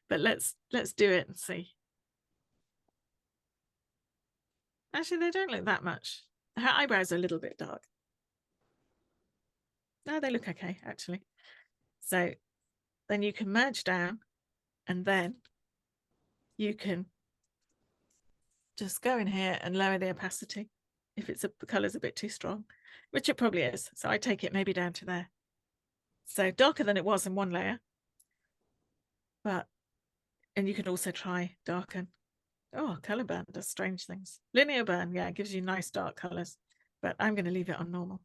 But let's do it and see. Actually, they don't look that much. Her eyebrows are a little bit dark. No, they look okay, actually. So then you can merge down and then you can just go in here and lower the opacity if the color's a bit too strong, which it probably is. So I take it maybe down to there. So darker than it was in one layer. And you can also try darken. Oh, color burn does strange things. Linear burn, yeah, it gives you nice dark colors, but I'm going to leave it on normal.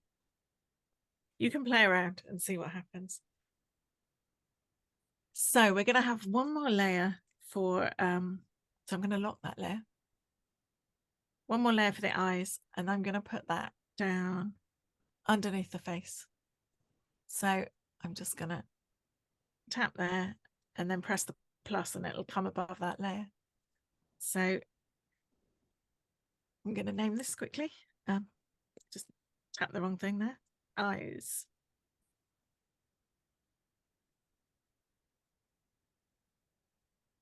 You can play around and see what happens. So we're going to have one more layer for, so I'm going to lock that layer. One more layer for the eyes, and I'm going to put that down underneath the face. So I'm just going to tap there and then press the plus and it'll come above that layer. So I'm going to name this quickly. Just tap the wrong thing there. Eyes.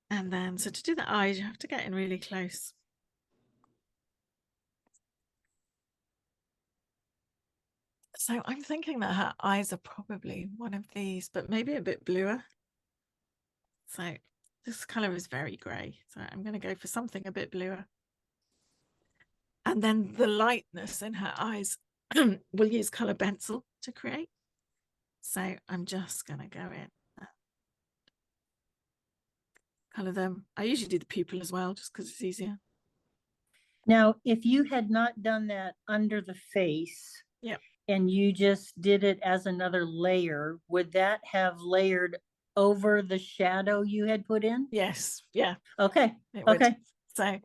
And then, so to do the eyes, you have to get in really close. So I'm thinking that her eyes are probably one of these, but maybe a bit bluer. So this color is very gray. So I'm going to go for something a bit bluer. And then the lightness in her eyes, we'll use color pencil to create. So I'm just going to go in. Color them. I usually do the pupil as well, just because it's easier. Now, if you had not done that under the face, yeah, and you just did it as another layer, would that have layered over the shadow you had put in? Yes. Yeah. Okay. Okay. So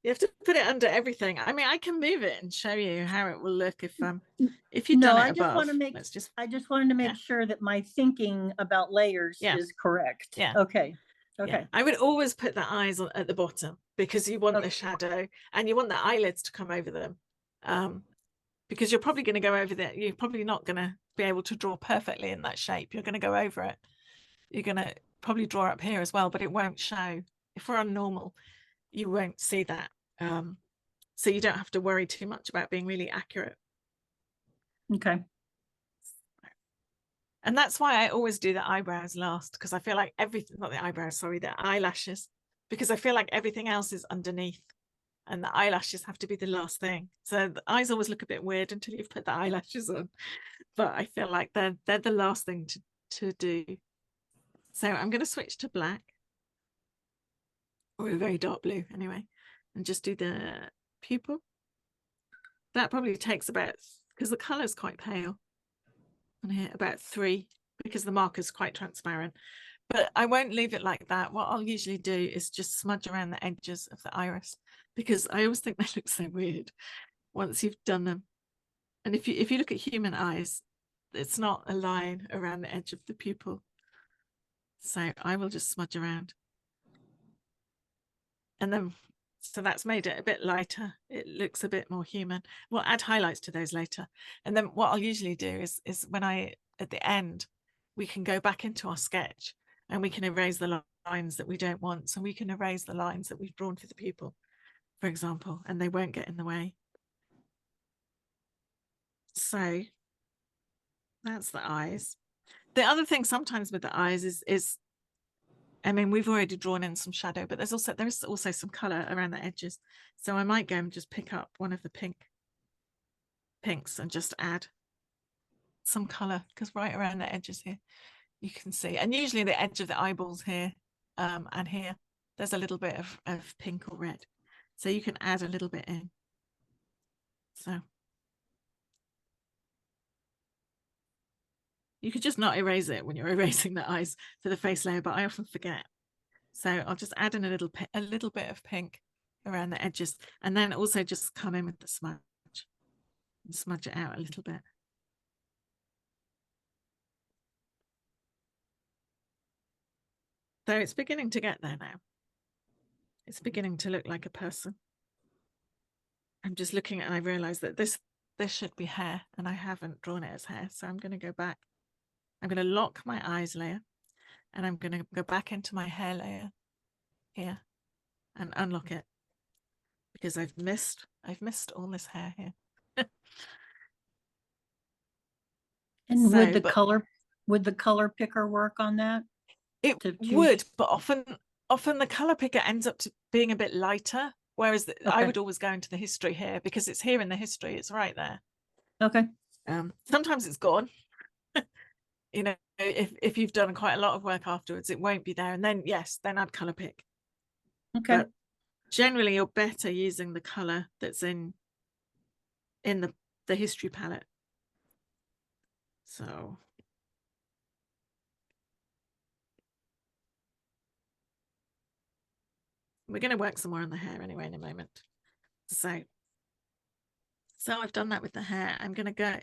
you have to put it under everything. I mean, I can move it and show you how it will look if you've done it above. I just wanted to make sure that my thinking about layers is correct. Yeah. Okay. Okay. Yeah. I would always put the eyes at the bottom because you want the shadow and you want the eyelids to come over them. Because you're probably going to go over there. You're probably not going to be able to draw perfectly in that shape. You're going to go over it. You're going to probably draw up here as well, but it won't show. If we're on normal, you won't see that. So you don't have to worry too much about being really accurate. Okay. And that's why I always do the eyebrows last, because I feel like everything, not the eyebrows, sorry, the eyelashes, because I feel like everything else is underneath and the eyelashes have to be the last thing. So the eyes always look a bit weird until you've put the eyelashes on, but I feel like they're the last thing to do. So I'm going to switch to black, or a very dark blue anyway, and just do the pupil. That probably takes about, because the color is quite pale, and here about 3, because the marker's quite transparent. But I won't leave it like that. What I'll usually do is just smudge around the edges of the iris, because I always think they look so weird once you've done them. And if you look at human eyes, it's not a line around the edge of the pupil. So I will just smudge around. And then, so that's made it a bit lighter. It looks a bit more human. We'll add highlights to those later. And then what I'll usually do is when at the end, we can go back into our sketch and we can erase the lines that we don't want. So we can erase the lines that we've drawn for the pupil, for example, and they won't get in the way. So that's the eyes. The other thing sometimes with the eyes is I mean, we've already drawn in some shadow, but there is also some color around the edges. So I might go and just pick up one of the pinks and just add some color, because right around the edges here, you can see, and usually the edge of the eyeballs here and here, there's a little bit of pink or red. So you can add a little bit in. So. You could just not erase it when you're erasing the eyes for the face layer, but I often forget. So I'll just add in a little bit of pink around the edges, and then also just come in with the smudge and smudge it out a little bit. So it's beginning to get there now. It's beginning to look like a person. I'm just looking at, and I realize that this should be hair, and I haven't drawn it as hair. So I'm going to go back. I'm going to lock my eyes layer, and I'm going to go back into my hair layer here and unlock it, because I've missed all this hair here. And So, would the color picker work on that? It would, but often the color picker ends up being a bit lighter, whereas I would always go into the history here, because it's here in the history. It's right there. Okay. Sometimes it's gone. You know, if you've done quite a lot of work afterwards, it won't be there. And then, yes, then I'd color pick. Okay. But generally, you're better using the color that's in the history palette. So we're going to work some more on the hair anyway in a moment. So I've done that with the hair. I'm going to go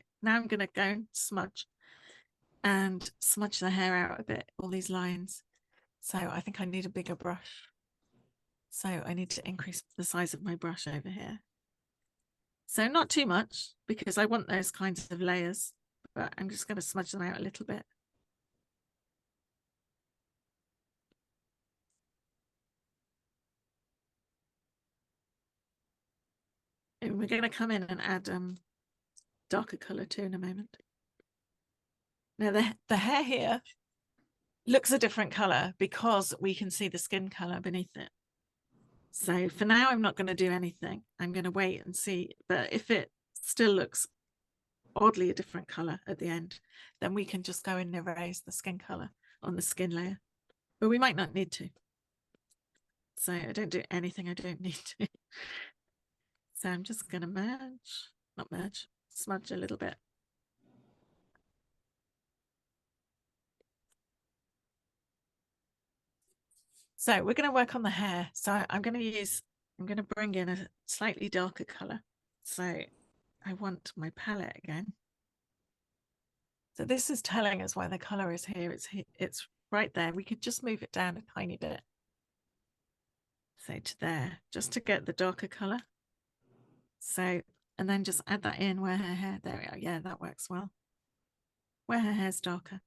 and smudge the hair out a bit, all these lines. So I think I need a bigger brush. So I need to increase the size of my brush over here. So not too much, because I want those kinds of layers, but I'm just going to smudge them out a little bit. And we're going to come in and add darker color too in a moment. Now the hair here looks a different color because we can see the skin color beneath it. So for now, I'm not going to do anything. I'm going to wait and see. But if it still looks oddly a different color at the end, then we can just go and erase the skin color on the skin layer. But we might not need to. So I don't do anything I don't need to. So I'm just going to smudge a little bit. So we're going to work on the hair. So I'm going to bring in a slightly darker color. So I want my palette again. So this is telling us where the color is here. It's right there. We could just move it down a tiny bit. So to there, just to get the darker color. So, and then just add that in where her hair, there we are. Yeah, that works well. Where her hair's darker.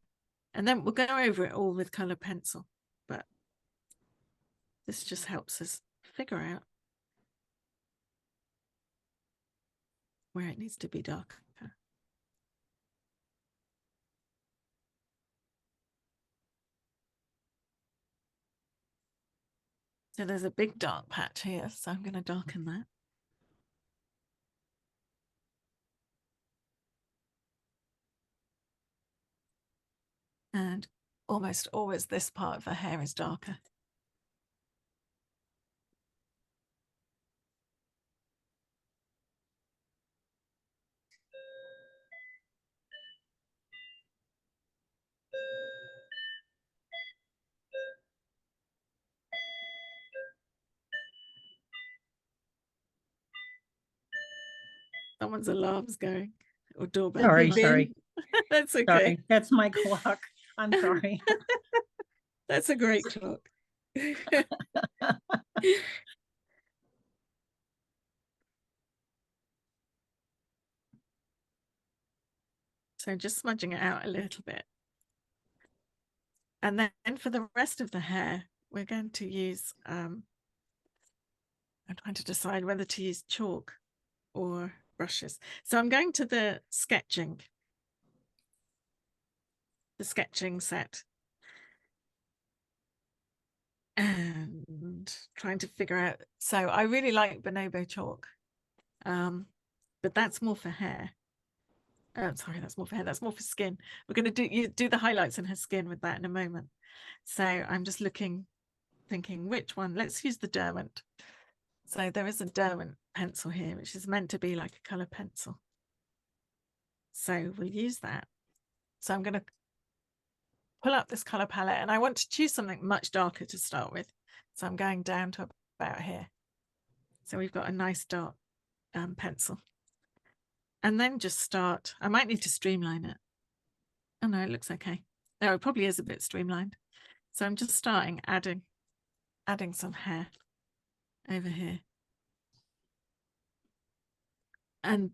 And then we'll go over it all with colored pencil. But this just helps us figure out where it needs to be darker. So there's a big dark patch here, so I'm going to darken that. And almost always this part of the hair is darker. Someone's alarm's going, or doorbell. Sorry. That's okay. Sorry, that's my clock. I'm sorry. That's a great clock. So just smudging it out a little bit. And then for the rest of the hair, we're going to use, I'm trying to decide whether to use chalk or brushes. So I'm going to the sketching set and trying to figure out. So I really like Bonobo chalk, but that's more for hair. Sorry, that's more for hair. That's more for skin. We're going to do the highlights in her skin with that in a moment. So I'm just thinking which one. Let's use the Derwent. So there is a Derwent pencil here, which is meant to be like a color pencil. So we'll use that. So I'm going to pull up this color palette, and I want to choose something much darker to start with. So I'm going down to about here. So we've got a nice dark pencil. And then just start. I might need to streamline it. Oh no, it looks okay. No, it probably is a bit streamlined. So I'm just starting adding some hair over here. And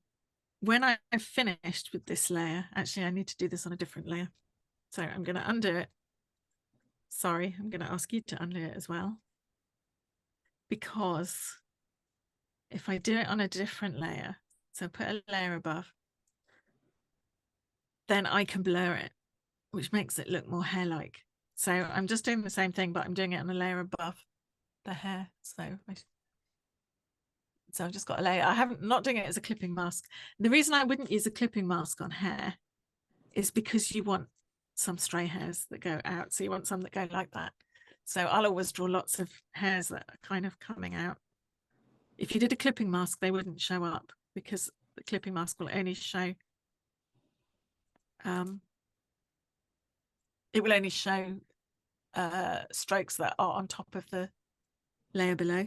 when I've finished with this layer, actually I need to do this on a different layer. So I'm going to undo it. Sorry, I'm going to ask you to undo it as well. Because if I do it on a different layer, so put a layer above, then I can blur it, which makes it look more hair-like. So I'm just doing the same thing, but I'm doing it on a layer above the hair. So I've just got a layer. Not doing it as a clipping mask. The reason I wouldn't use a clipping mask on hair is because you want some stray hairs that go out. So you want some that go like that. So I'll always draw lots of hairs that are kind of coming out. If you did a clipping mask, they wouldn't show up because the clipping mask will only show it will only show strokes that are on top of the layer below.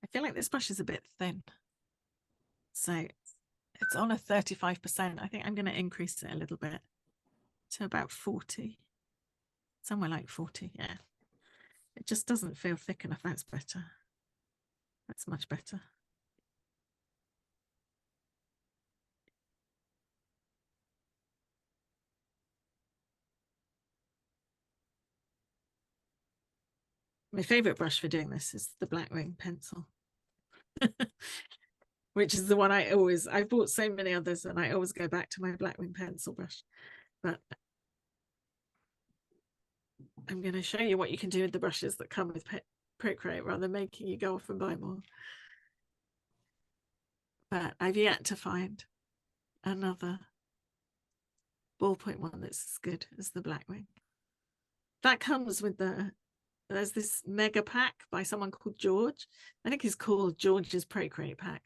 I feel like this brush is a bit thin. So it's on a 35%. I think I'm going to increase it a little bit to about 40. Somewhere like 40, yeah. It just doesn't feel thick enough. That's better. That's much better. My favorite brush for doing this is the Blackwing pencil, which is the one I've bought so many others and I always go back to my Blackwing pencil brush. But I'm going to show you what you can do with the brushes that come with Procreate rather than making you go off and buy more. But I've yet to find another ballpoint one that's as good as the Blackwing. That comes with there's this mega pack by someone called George. I think it's called George's Procreate pack.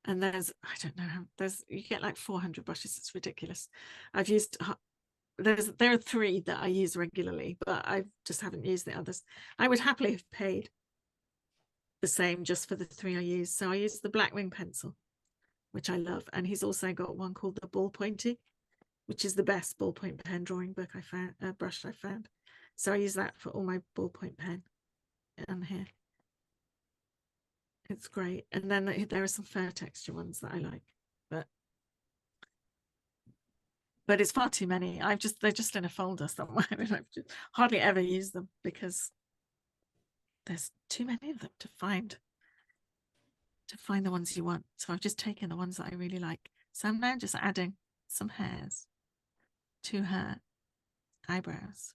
And there's, I don't know, you get like 400 brushes. It's ridiculous. I've used, there are 3 that I use regularly, but I just haven't used the others. I would happily have paid the same just for the 3 I use. So I use the Blackwing pencil, which I love. And he's also got one called the Ballpointy, which is the best ballpoint pen drawing book I found, brush I found. So I use that for all my ballpoint pen on here. It's great. And then there are some fur texture ones that I like, but it's far too many. They're just in a folder somewhere and I've just hardly ever used them because there's too many of them to find the ones you want. So I've just taken the ones that I really like. So I'm now just adding some hairs to her eyebrows.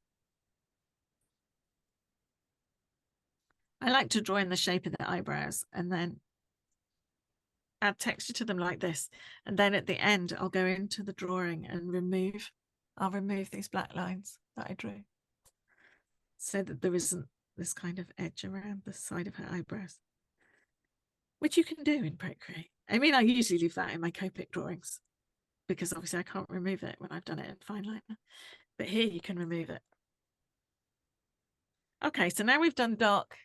I like to draw in the shape of the eyebrows and then add texture to them like this. And then at the end, I'll go into the drawing and I'll remove these black lines that I drew so that there isn't this kind of edge around the side of her eyebrows, which you can do in Procreate. I mean, I usually leave that in my Copic drawings because obviously I can't remove it when I've done it in fine liner, but here you can remove it. Okay, so now we've done dark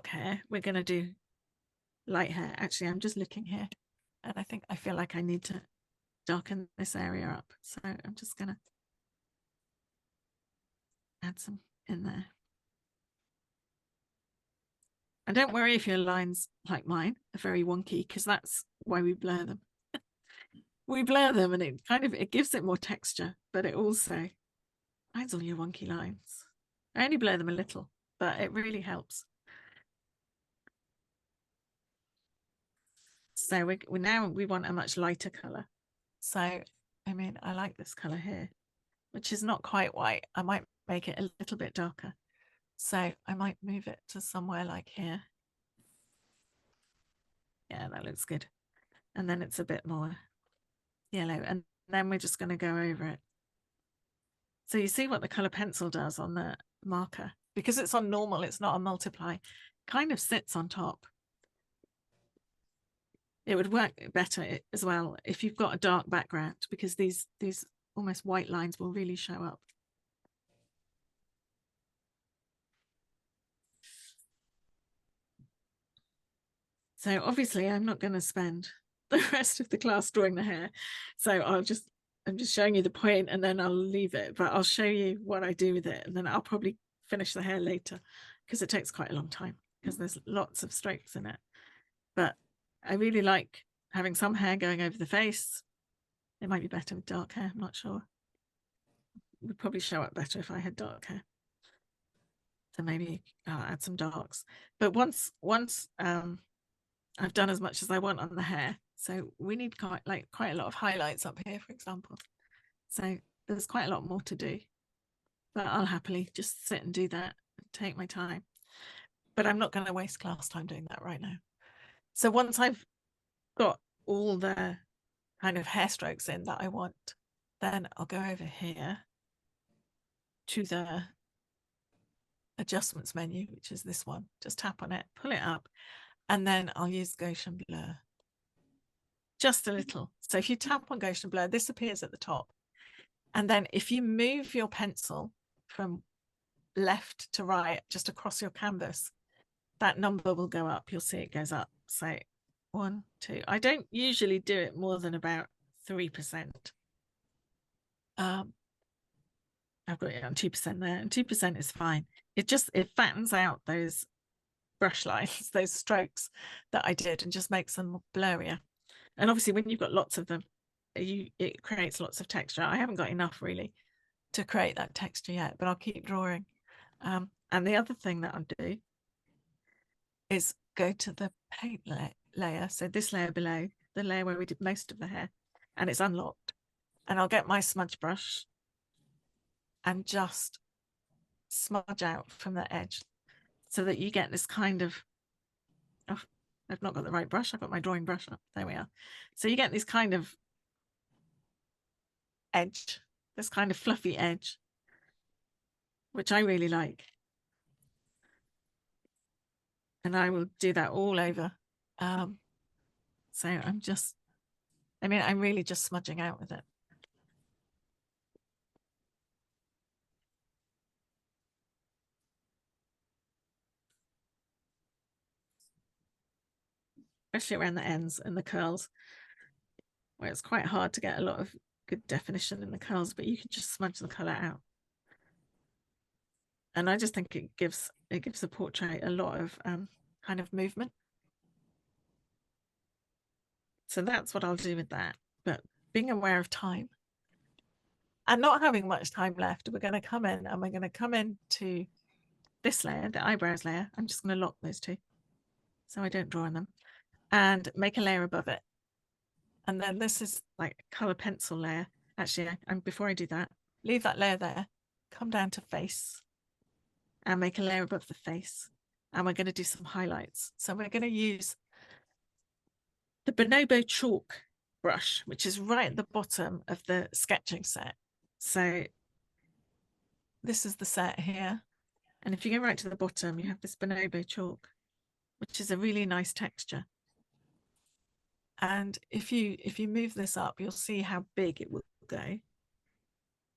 hair. We're going to do light hair. Actually, I'm just looking here and I feel like I need to darken this area up. So I'm just going to add some in there. And don't worry if your lines, like mine, are very wonky, because that's why we blur them. We blur them and it gives it more texture, but it also hides all your wonky lines. I only blur them a little, but it really helps. So we want a much lighter color. So, I mean, I like this color here, which is not quite white. I might make it a little bit darker. So I might move it to somewhere like here. Yeah, that looks good. And then it's a bit more yellow. And then we're just going to go over it. So you see what the color pencil does on the marker. Because it's on normal, it's not on multiply. Kind of sits on top. it would work better as well if you've got a dark background, because these almost white lines will really show up. So obviously I'm not going to spend the rest of the class drawing the hair. So I'm just showing you the point and then I'll leave it, but I'll show you what I do with it. And then I'll probably finish the hair later because it takes quite a long time because there's lots of strokes in it. But I really like having some hair going over the face. It might be better with dark hair, I'm not sure. It would probably show up better if I had dark hair. So maybe I'll add some darks. But once I've done as much as I want on the hair. So we need quite a lot of highlights up here, for example. So there's quite a lot more to do, but I'll happily just sit and do that and take my time. But I'm not going to waste class time doing that right now. So once I've got all the kind of hair strokes in that I want, then I'll go over here to the adjustments menu, which is this one. Just tap on it, pull it up, and then I'll use Gaussian blur. Just a little. So if you tap on Gaussian blur, this appears at the top. And then if you move your pencil from left to right, just across your canvas, that number will go up. You'll see it goes up. So 1, 2. I don't usually do it more than about 3%. I've got it on 2% there, and 2% is fine. It fattens out those brush lines, those strokes that I did, and just makes them blurrier. And obviously when you've got lots of them, it creates lots of texture. I haven't got enough really to create that texture yet, but I'll keep drawing. And the other thing that I'll do is go to the paint layer. So this layer below, the layer where we did most of the hair, and it's unlocked. And I'll get my smudge brush and just smudge out from the edge so that you get this kind of, oh, I've not got the right brush. I've got my drawing brush up. There we are. So you get this kind of edge, this kind of fluffy edge, which I really like. And I will do that all over. So I'm really just smudging out with it. Especially around the ends and the curls, where it's quite hard to get a lot of good definition in the curls, but you can just smudge the color out. And I just think it gives the portrait a lot of kind of movement. So that's what I'll do with that. But being aware of time and not having much time left, we're going to come in and we're going to come into this layer, the eyebrows layer. I'm just going to lock those two so I don't draw on them, and make a layer above it. And then this is like a color pencil layer. Actually, before I do that, leave that layer there, come down to face and make a layer above the face. And we're going to do some highlights. So we're going to use the Bonobo chalk brush, which is right at the bottom of the sketching set. So this is the set here. And if you go right to the bottom, you have this Bonobo chalk, which is a really nice texture. And if you move this up, you'll see how big it will go.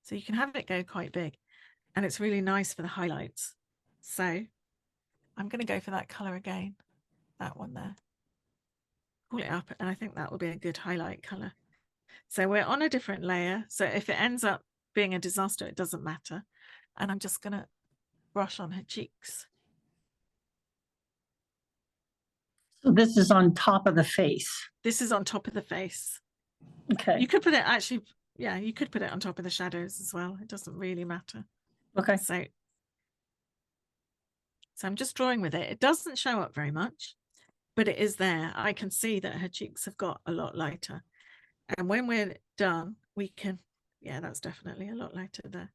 So you can have it go quite big, and it's really nice for the highlights. So I'm going to go for that color again, that one there. Pull it up, and I think that will be a good highlight color. So we're on a different layer. So if it ends up being a disaster, it doesn't matter. And I'm just going to brush on her cheeks. So this is on top of the face. This is on top of the face. Okay. You could put it actually, yeah, you could put it on top of the shadows as well. It doesn't really matter. Okay. So I'm just drawing with it. It doesn't show up very much, but it is there. I can see that her cheeks have got a lot lighter. And when we're done, we can, yeah, that's definitely a lot lighter there.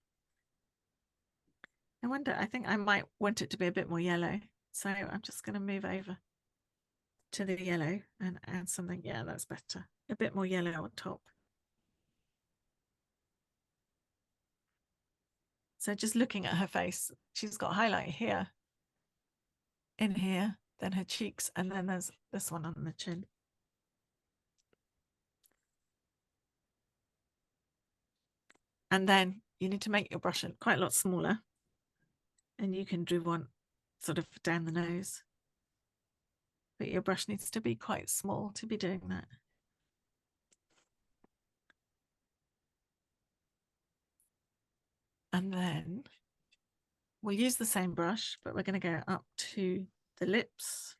I think I might want it to be a bit more yellow. So I'm just going to move over to the yellow and add something. Yeah, that's better. A bit more yellow on top. So just looking at her face, she's got highlight here, in here, then her cheeks, and then there's this one on the chin. And then you need to make your brush quite a lot smaller. And you can do one sort of down the nose. But your brush needs to be quite small to be doing that. And then we'll use the same brush, but we're going to go up to the lips.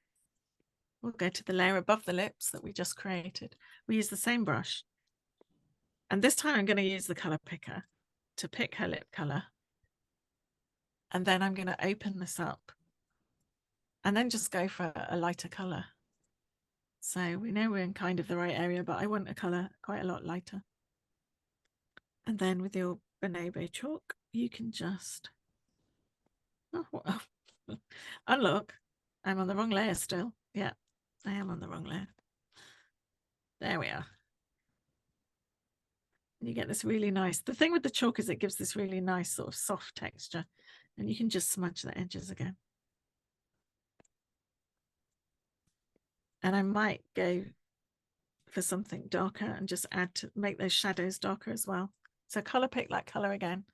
We'll go to the layer above the lips that we just created. We use the same brush. And this time I'm going to use the color picker to pick her lip color. And then I'm going to open this up and then just go for a lighter color. So we know we're in kind of the right area, but I want a color quite a lot lighter. And then with your Bonobo chalk, you can just unlock. I'm on the wrong layer still. Yeah, I am on the wrong layer. There we are. You get this really nice, the thing with the chalk is it gives this really nice sort of soft texture, and you can just smudge the edges again. And I might go for something darker and just add to make those shadows darker as well. So color pick that color again,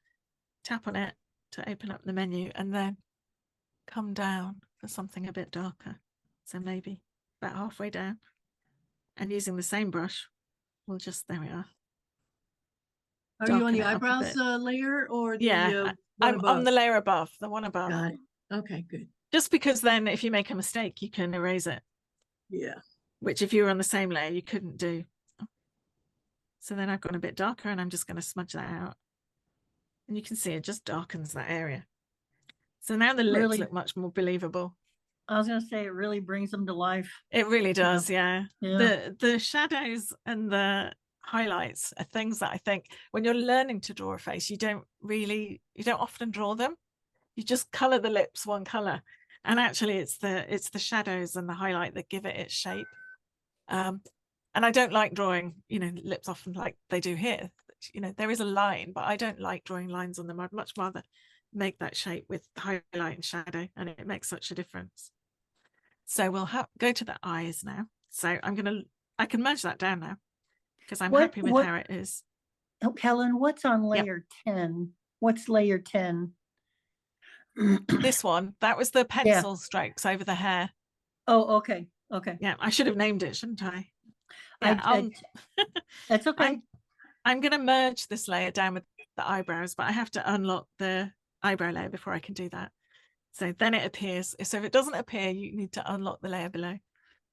tap on it to open up the menu, and then come down for something a bit darker. So maybe about halfway down, and using the same brush, we'll just, there we are. Are you on the Darken it up a eyebrows bit. layer or the Yeah, one I'm above? on the layer above, the one above. Got it. Okay, good. Just because then if you make a mistake, you can erase it. Yeah. Which if you were on the same layer, you couldn't do. So then I've gone a bit darker and I'm just going to smudge that out. And you can see it just darkens that area. So now the lips Really? look much more believable. I was going to say it really brings them to life. It really does, yeah. Yeah. The shadows and the highlights are things that I think when you're learning to draw a face, you don't often draw them. You just color the lips one color, and actually it's the shadows and the highlight that give it its shape. And I don't like drawing, lips often like they do here. There is a line, but I don't like drawing lines on them. I'd much rather make that shape with highlight and shadow, and it makes such a difference. So we'll go to the eyes now. So I can merge that down now because I'm happy with how it is. Oh, Helen, what's on layer 10? What's layer 10? This one, that was the pencil strokes over the hair. Oh, okay. Okay. Yeah, I should have named it, shouldn't I? Yeah, that's okay. I'm going to merge this layer down with the eyebrows, but I have to unlock the eyebrow layer before I can do that. So then it appears. So if it doesn't appear, you need to unlock the layer below.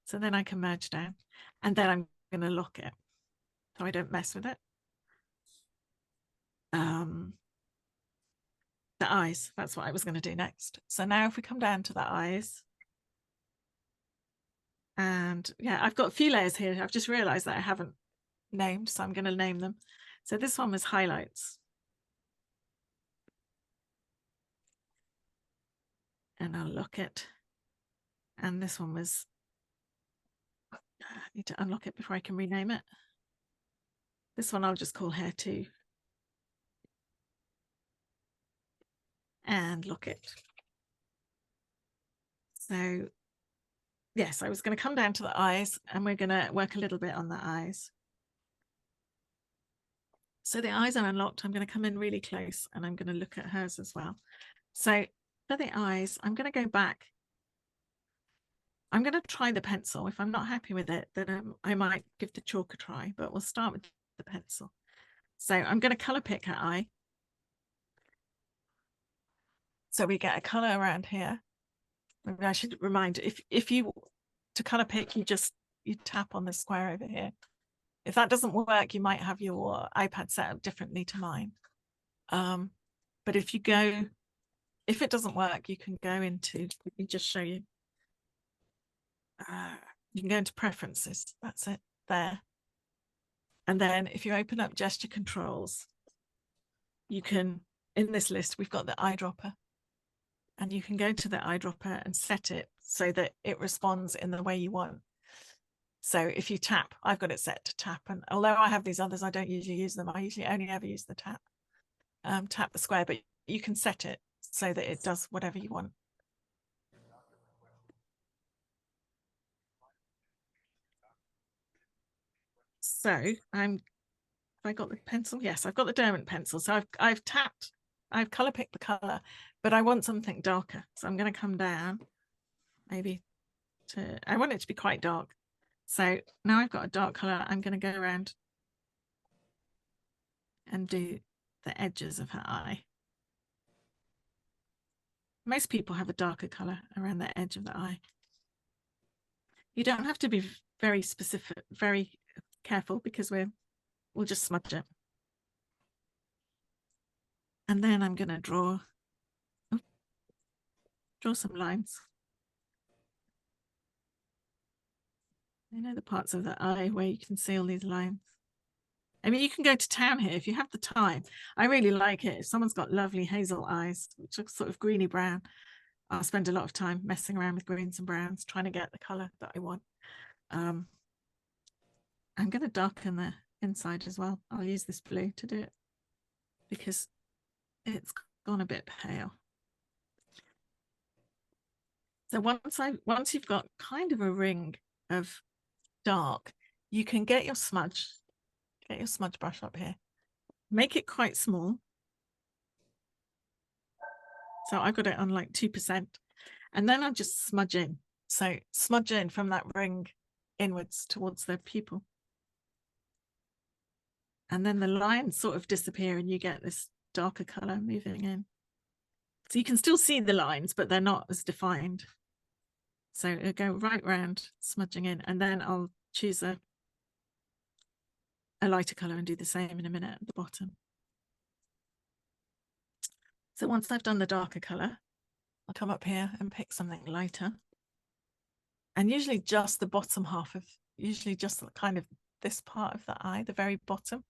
So then I can merge down, and then I'm going to lock it so I don't mess with it. The eyes, that's what I was going to do next. So now if we come down to the eyes, and yeah, I've got a few layers here. I've just realized that I haven't named, so I'm going to name them. So this one was highlights. And I'll lock it. And this one was, I need to unlock it before I can rename it. This one I'll just call hair 2. And lock it. So yes, I was going to come down to the eyes, and we're going to work a little bit on the eyes. So the eyes are unlocked. I'm going to come in really close, and I'm going to look at hers as well. So for the eyes, I'm going to go back. I'm going to try the pencil. If I'm not happy with it, then I might give the chalk a try, but we'll start with the pencil. So I'm going to color pick her eye. So we get a color around here. Maybe I should remind, if you to color pick, you tap on the square over here. If that doesn't work, you might have your iPad set up differently to mine. But if it doesn't work, you can go into, let me just show you. You can go into preferences. That's it there. And then if you open up gesture controls, you can, in this list, we've got the eyedropper. And you can go to the eyedropper and set it so that it responds in the way you want. So if you tap, I've got it set to tap. And although I have these others, I don't usually use them. I usually only ever use the tap. Tap the square, but you can set it so that it does whatever you want. So I'm I got the pencil? Yes, I've got the Derwent pencil. So I've color picked the color, but I want something darker. So I'm going to come down maybe to, I want it to be quite dark. So now I've got a dark color. I'm going to go around and do the edges of her eye. Most people have a darker color around the edge of the eye. You don't have to be very specific, very careful, because we'll just smudge it. And then I'm going to draw some lines. You know, the parts of the eye where you can see all these lines. I mean, you can go to town here if you have the time. I really like it. If someone's got lovely hazel eyes, which are sort of greeny brown, I'll spend a lot of time messing around with greens and browns, trying to get the color that I want. I'm going to darken the inside as well. I'll use this blue to do it because it's gone a bit pale. So once you've got kind of a ring of dark, you can get your smudge brush up here, make it quite small. So I've got it on like 2%, and then I'll just smudge in. So smudge in from that ring inwards towards the pupil. And then the lines sort of disappear and you get this darker color moving in. So you can still see the lines, but they're not as defined. So it'll go right round, smudging in, and then I'll choose a lighter color and do the same in a minute at the bottom. So once I've done the darker color, I'll come up here and pick something lighter. And usually just the bottom half of, usually just kind of this part of the eye, the very bottom,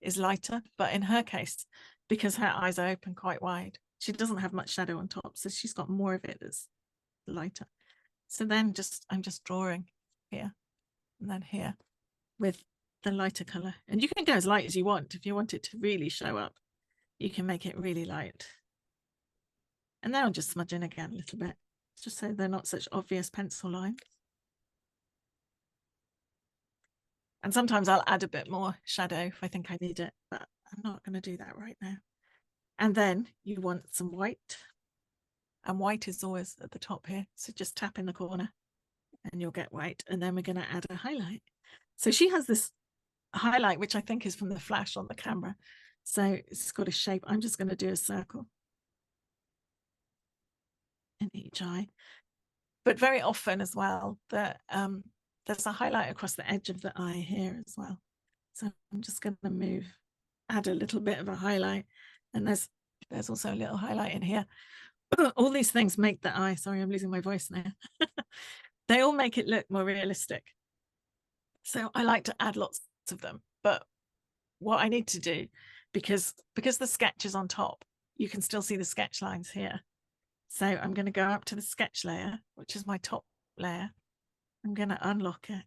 is lighter. But in her case, because her eyes are open quite wide, she doesn't have much shadow on top, so she's got more of it that's lighter. So then I'm just drawing here and then here with the lighter color. And you can go as light as you want. If you want it to really show up, you can make it really light. And then I'll just smudge in again a little bit, just so they're not such obvious pencil lines. And sometimes I'll add a bit more shadow if I think I need it, but I'm not going to do that right now. And then you want some white. And white is always at the top here. So just tap in the corner and you'll get white. And then we're going to add a highlight. So she has this highlight, which I think is from the flash on the camera. So it's got a shape. I'm just going to do a circle in each eye. But very often as well, that there's a highlight across the edge of the eye here as well. So I'm just going to add a little bit of a highlight. And there's also a little highlight in here. All these things make the eye, sorry, I'm losing my voice now. They all make it look more realistic. So I like to add lots of them. But what I need to do, because the sketch is on top, you can still see the sketch lines here. So I'm going to go up to the sketch layer, which is my top layer. I'm going to unlock it.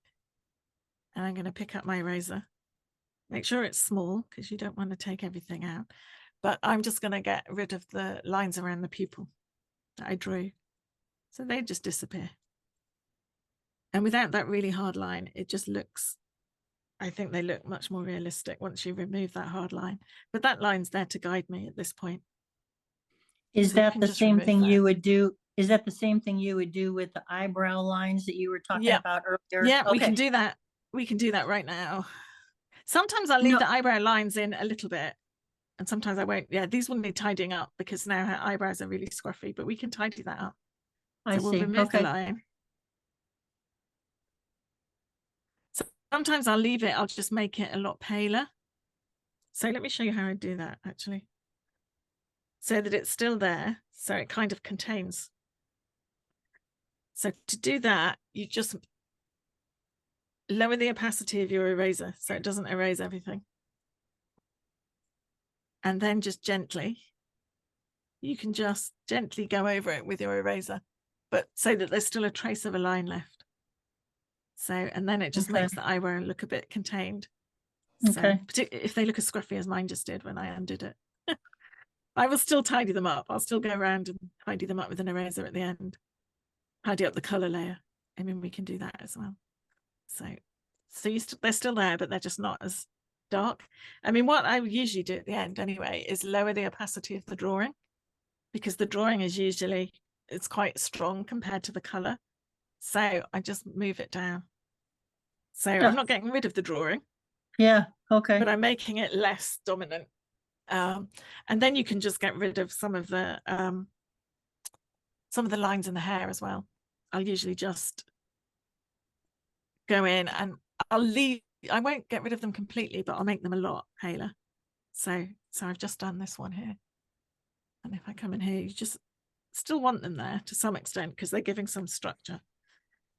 And I'm going to pick up my eraser. Make sure it's small, because you don't want to take everything out. But I'm just going to get rid of the lines around the pupil that I drew. So they just disappear. And without that really hard line, it just looks, I think they look much more realistic once you remove that hard line. But that line's there to guide me at this point. Is So that the same thing that. you would do? Is that the same thing you would do with the eyebrow lines that you were talking about earlier? Yeah, okay. We can do that. We can do that right now. Sometimes I'll leave the eyebrow lines in a little bit. And sometimes I won't. Yeah, these will need tidying up because now her eyebrows are really scruffy, but we can tidy that up. So we'll remove the line. So sometimes I'll leave it. I'll just make it a lot paler. So let me show you how I do that actually. So that it's still there. So it kind of contains. So to do that, you just lower the opacity of your eraser so it doesn't erase everything. And then just gently, you can just gently go over it with your eraser, but so that there's still a trace of a line left. So, and then it just makes the eyebrow look a bit contained. So, if they look as scruffy as mine just did when I undid it. I will still tidy them up. I'll still go around and tidy them up with an eraser at the end. Tidy up the color layer. I mean, we can do that as well. So they're still there, but they're just not as dark. I mean, what I would usually do at the end anyway is lower the opacity of the drawing, because the drawing is usually, it's quite strong compared to the color. So I just move it down. So Yeah. I'm not getting rid of the drawing, Yeah, okay. but I'm making it less dominant. And then you can just get rid of some of the lines in the hair as well. I'll usually just go in and I won't get rid of them completely, but I'll make them a lot paler. So I've just done this one here. And if I come in here, you just still want them there to some extent, because they're giving some structure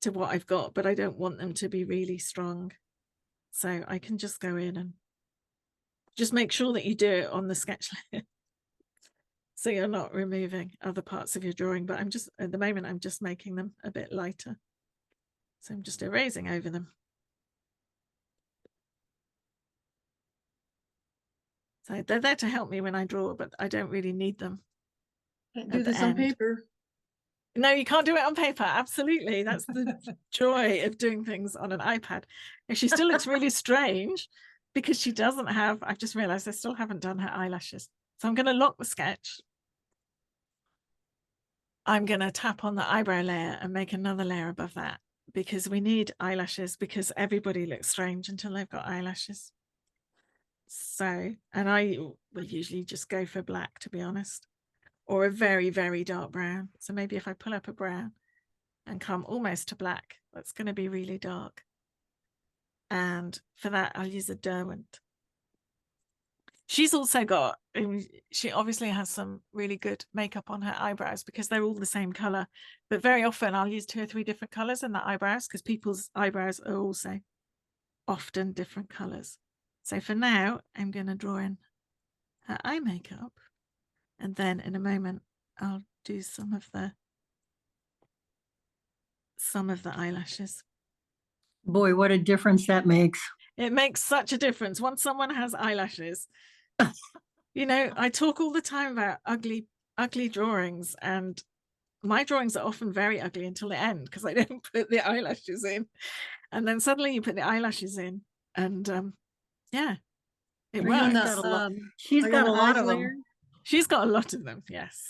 to what I've got, but I don't want them to be really strong. So I can just go in and just make sure that you do it on the sketch layer. So you're not removing other parts of your drawing, but at the moment, I'm just making them a bit lighter. So I'm just erasing over them. So they're there to help me when I draw, but I don't really need them. Can't do this on paper. No, you can't do it on paper. Absolutely. That's the joy of doing things on an iPad. And she still looks really strange because she doesn't have, I've just realized I still haven't done her eyelashes. So I'm going to lock the sketch. I'm going to tap on the eyebrow layer and make another layer above that, because we need eyelashes, because everybody looks strange until they've got eyelashes. So, and I will usually just go for black, to be honest, or a very, very dark brown. So maybe if I pull up a brown and come almost to black, that's going to be really dark. And for that, I'll use a Derwent. She's also got, she obviously has some really good makeup on her eyebrows because they're all the same color. But very often I'll use 2 or 3 different colors in the eyebrows, because people's eyebrows are also often different colors. So for now, I'm going to draw in her eye makeup. And then in a moment, I'll do some of the eyelashes. Boy, what a difference that makes. It makes such a difference once someone has eyelashes. You know, I talk all the time about ugly drawings, and my drawings are often very ugly until the end because I don't put the eyelashes in. And then suddenly you put the eyelashes in, and yeah, it works. She's got a lot of them. She's got a lot of them, yes.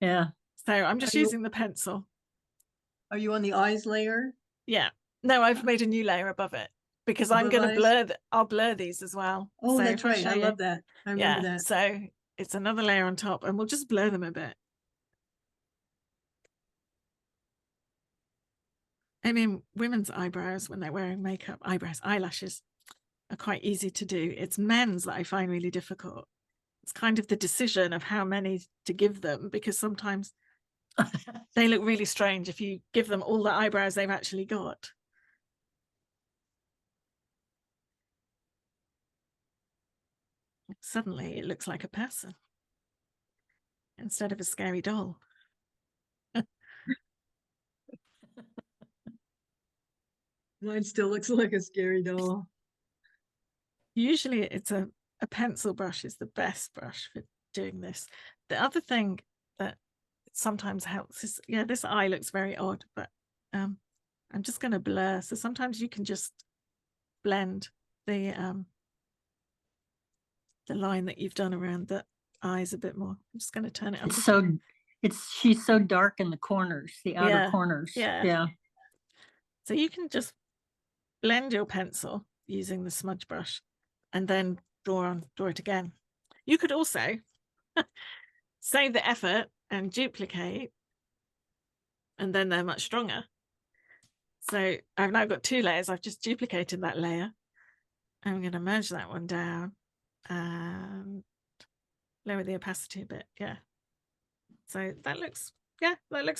Yeah. So I'm just using the pencil. Are you on the eyes layer? Yeah. No, I've made a new layer above it, because I'm going to blur, I'll blur these as well. Oh, so that's right. I love that. I remember that. So it's another layer on top, and we'll just blur them a bit. I mean, women's eyebrows, when they're wearing makeup, eyelashes are quite easy to do. It's men's that I find really difficult. It's kind of the decision of how many to give them, because sometimes they look really strange if you give them all the eyebrows they've actually got. Suddenly it looks like a person instead of a scary doll. Mine still looks like a scary doll. Usually it's a pencil brush is the best brush for doing this. The other thing that sometimes helps is, yeah, this eye looks very odd, but I'm just going to blur. So sometimes you can just blend the line that you've done around the eyes a bit more. I'm just going to turn it up. She's so dark in the corners, the outer corners. Yeah. So you can just blend your pencil using the smudge brush and then draw it again. You could also save the effort and duplicate, and then they're much stronger. So I've now got 2 layers. I've just duplicated that layer. I'm going to merge that one down and lower the opacity a bit. Yeah. So that looks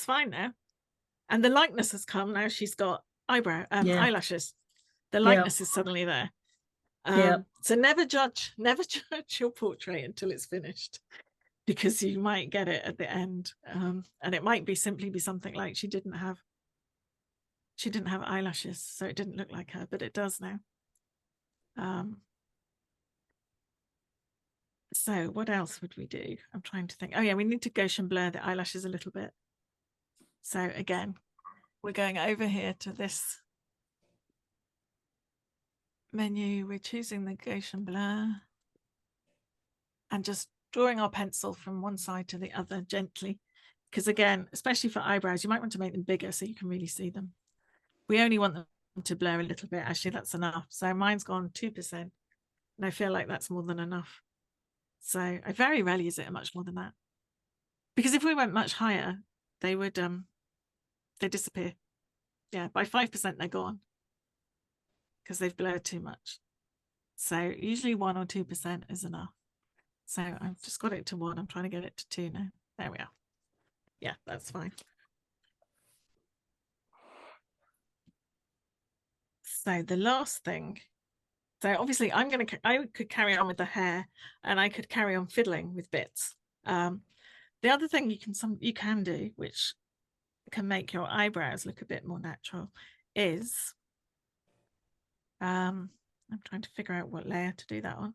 fine now. And the likeness has come now. She's got eyelashes. The likeness is suddenly there. So never judge your portrait until it's finished, because you might get it at the end. And it might simply be something like she didn't have eyelashes, so it didn't look like her, but it does now. So what else would we do? I'm trying to think. Oh yeah, we need to Gaussian blur the eyelashes a little bit. So again, we're going over here to this menu, we're choosing the Gaussian blur and just drawing our pencil from one side to the other gently. Because again, especially for eyebrows, you might want to make them bigger so you can really see them. We only want them to blur a little bit. Actually, that's enough. So mine's gone 2%. And I feel like that's more than enough. So I very rarely use it at much more than that. Because if we went much higher, they would they disappear. Yeah, by 5% they're gone. Because they've blurred too much. So usually 1 or 2% is enough. So I've just got it to 1. I'm trying to get it to 2 now. There we are. Yeah, that's fine. So the last thing, so obviously I could carry on with the hair and I could carry on fiddling with bits. The other thing you can do, which can make your eyebrows look a bit more natural, is I'm trying to figure out what layer to do that on.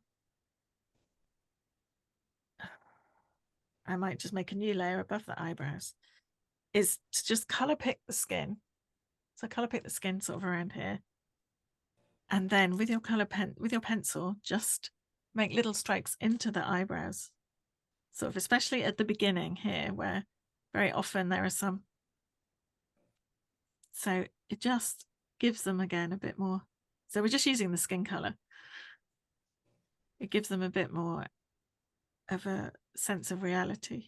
I might just make a new layer above the eyebrows, is to just color pick the skin. So color pick the skin sort of around here. And then with your pencil, just make little strokes into the eyebrows. Sort of, especially at the beginning here, where very often there are some. So it just gives them again a bit more. So we're just using the skin color. It gives them a bit more of a sense of reality.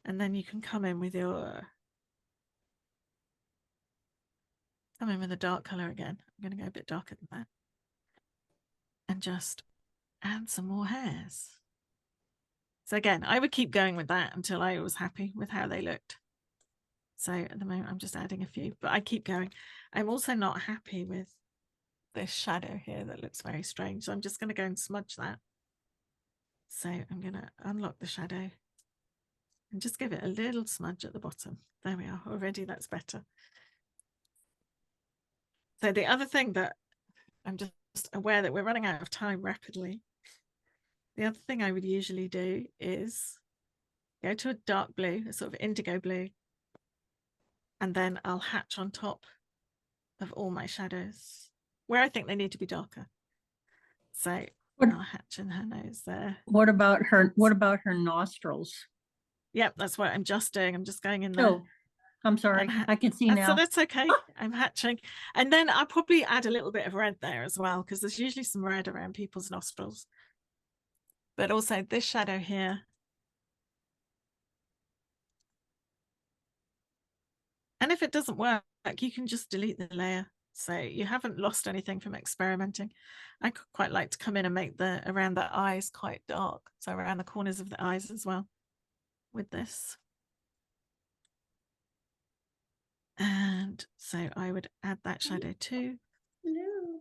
And then you can come in with a dark color again. I'm going to go a bit darker than that. And just add some more hairs. So again, I would keep going with that until I was happy with how they looked. So at the moment, I'm just adding a few, but I keep going. I'm also not happy with this shadow here that looks very strange. So I'm just going to go and smudge that. So I'm going to unlock the shadow and just give it a little smudge at the bottom. There we are. Already that's better. So the other thing that I'm just aware that we're running out of time rapidly. The other thing I would usually do is go to a dark blue, a sort of indigo blue, and then I'll hatch on top of all my shadows where I think they need to be darker. So I'll hatch in her nose there. What about her nostrils? Yep, that's what I'm just doing. I'm just going in there. Oh, I'm sorry. I can see now. So that's okay. I'm hatching. And then I'll probably add a little bit of red there as well, because there's usually some red around people's nostrils. But also this shadow here. And if it doesn't work, you can just delete the layer. So you haven't lost anything from experimenting. I could quite like to come in and make around the eyes quite dark. So around the corners of the eyes as well with this. And so I would add that shadow too. Hello.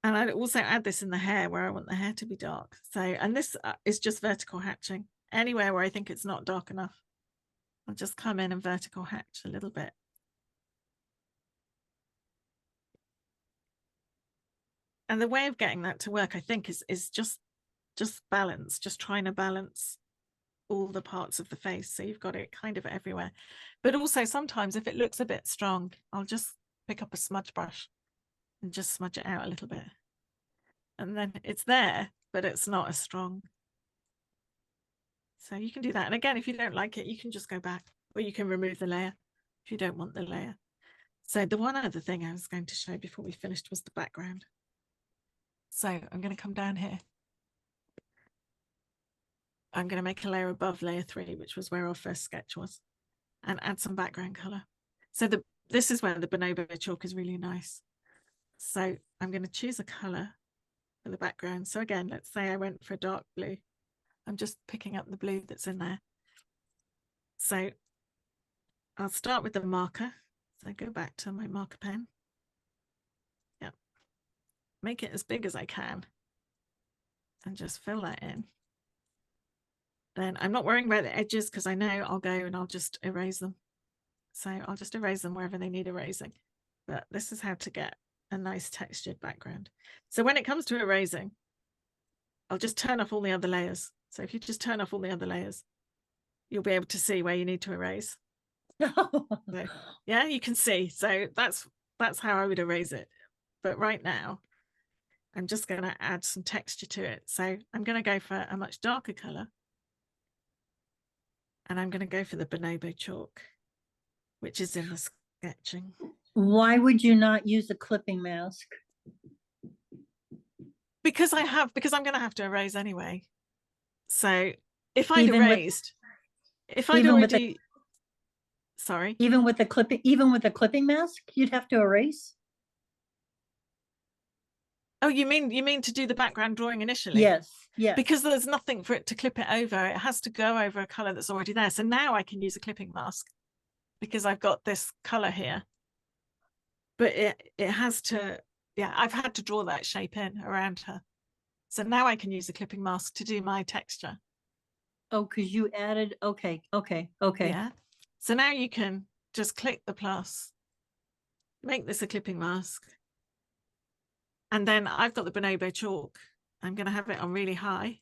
And I'd also add this in the hair where I want the hair to be dark. So, and this is just vertical hatching. Anywhere where I think it's not dark enough, I'll just come in and vertical hatch a little bit. And the way of getting that to work, I think, is just balance, just trying to balance all the parts of the face. So you've got it kind of everywhere. But also sometimes if it looks a bit strong, I'll just pick up a smudge brush and just smudge it out a little bit. And then it's there, but it's not as strong. So you can do that. And again, if you don't like it, you can just go back, or you can remove the layer if you don't want the layer. So the one other thing I was going to show before we finished was the background. So I'm going to come down here. I'm going to make a layer above layer 3, which was where our first sketch was, and add some background color. So this is where the Bonobo chalk is really nice. So I'm going to choose a color for the background. So again, let's say I went for a dark blue. I'm just picking up the blue that's in there. So I'll start with the marker. So I go back to my marker pen. Yeah. Make it as big as I can and just fill that in. Then I'm not worrying about the edges because I know I'll go and I'll just erase them. So I'll just erase them wherever they need erasing. But this is how to get a nice textured background. So when it comes to erasing, I'll just turn off all the other layers. So if you just turn off all the other layers, you'll be able to see where you need to erase. So, yeah, you can see. So that's that's how I would erase it. But right now, I'm just going to add some texture to it. So I'm going to go for a much darker color. And I'm going to go for the Bonobo chalk, which is in the sketching. Why would you not use a clipping mask? Because I'm going to have to erase anyway. So if I'd Even with- erased, if I'd even with already, sorry. Even with the clipping mask, you'd have to erase? Oh, you mean to do the background drawing initially? Yes, yes. Because there's nothing for it to clip it over. It has to go over a color that's already there. So now I can use a clipping mask because I've got this color here. But it has to, yeah, I've had to draw that shape in around her. So now I can use a clipping mask to do my texture. Oh, because you added, okay. Yeah. So now you can just click the plus, make this a clipping mask. And then I've got the Bonobo chalk. I'm going to have it on really high.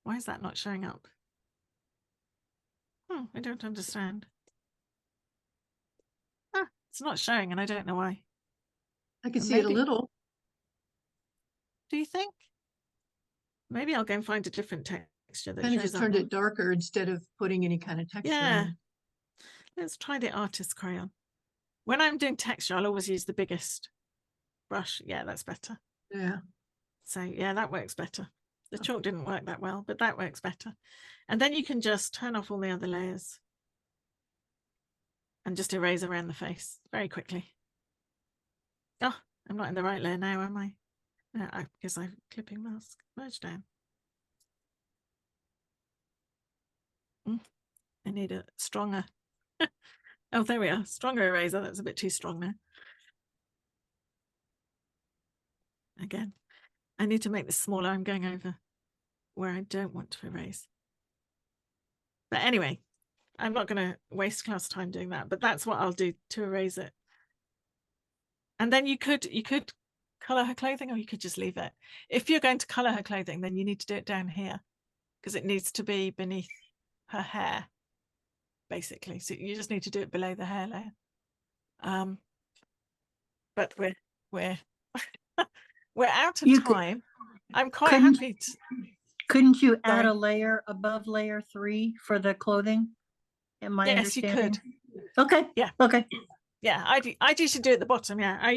Why is that not showing up? I don't understand. It's not showing and I don't know why. I can Or see it a maybe- little. Do you think? Maybe I'll go and find a different texture that Kind of shows just up turned now. it darker instead of putting any kind of texture Yeah. in. Let's try the artist crayon. When I'm doing texture, I'll always use the biggest brush. Yeah, that's better. Yeah. So yeah, that works better. The chalk didn't work that well, but that works better. And then you can just turn off all the other layers and just erase around the face very quickly. Oh, I'm not in the right layer now, am I? No, because I'm clipping mask. Merge down. I need a stronger. Oh, there we are. Stronger eraser. That's a bit too strong now. Again, I need to make this smaller. I'm going over where I don't want to erase. But anyway, I'm not going to waste class time doing that, but that's what I'll do to erase it. And then you could color her clothing, or you could just leave it. If you're going to color her clothing, then you need to do it down here because it needs to be beneath her hair, basically. So you just need to do it below the hair layer. But we're we're out of time. I'm quite happy to. Couldn't you add Sorry. a layer above layer 3 for the clothing? Am I Yes, you understanding? could. Okay. Yeah. Okay. Yeah, I'd usually do it at the bottom. Yeah, I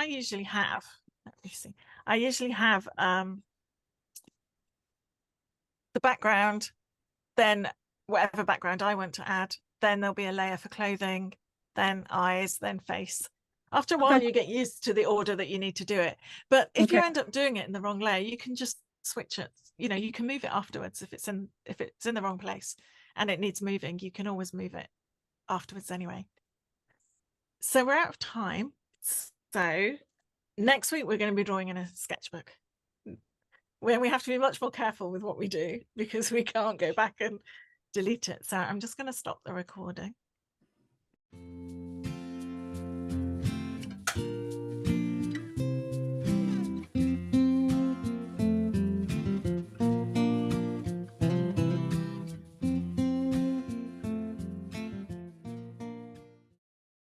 usually have. Let me see. I usually have the background, then whatever background I want to add. Then there'll be a layer for clothing, then eyes, then face. After a while, Okay. you get used to the order that you need to do it. But if you Okay. end up doing it in the wrong layer, you can just switch it. You know, you can move it afterwards if it's in the wrong place and it needs moving. You can always move it afterwards anyway. So we're out of time. So next week we're going to be drawing in a sketchbook where we have to be much more careful with what we do because we can't go back and delete it. So I'm just going to stop the recording.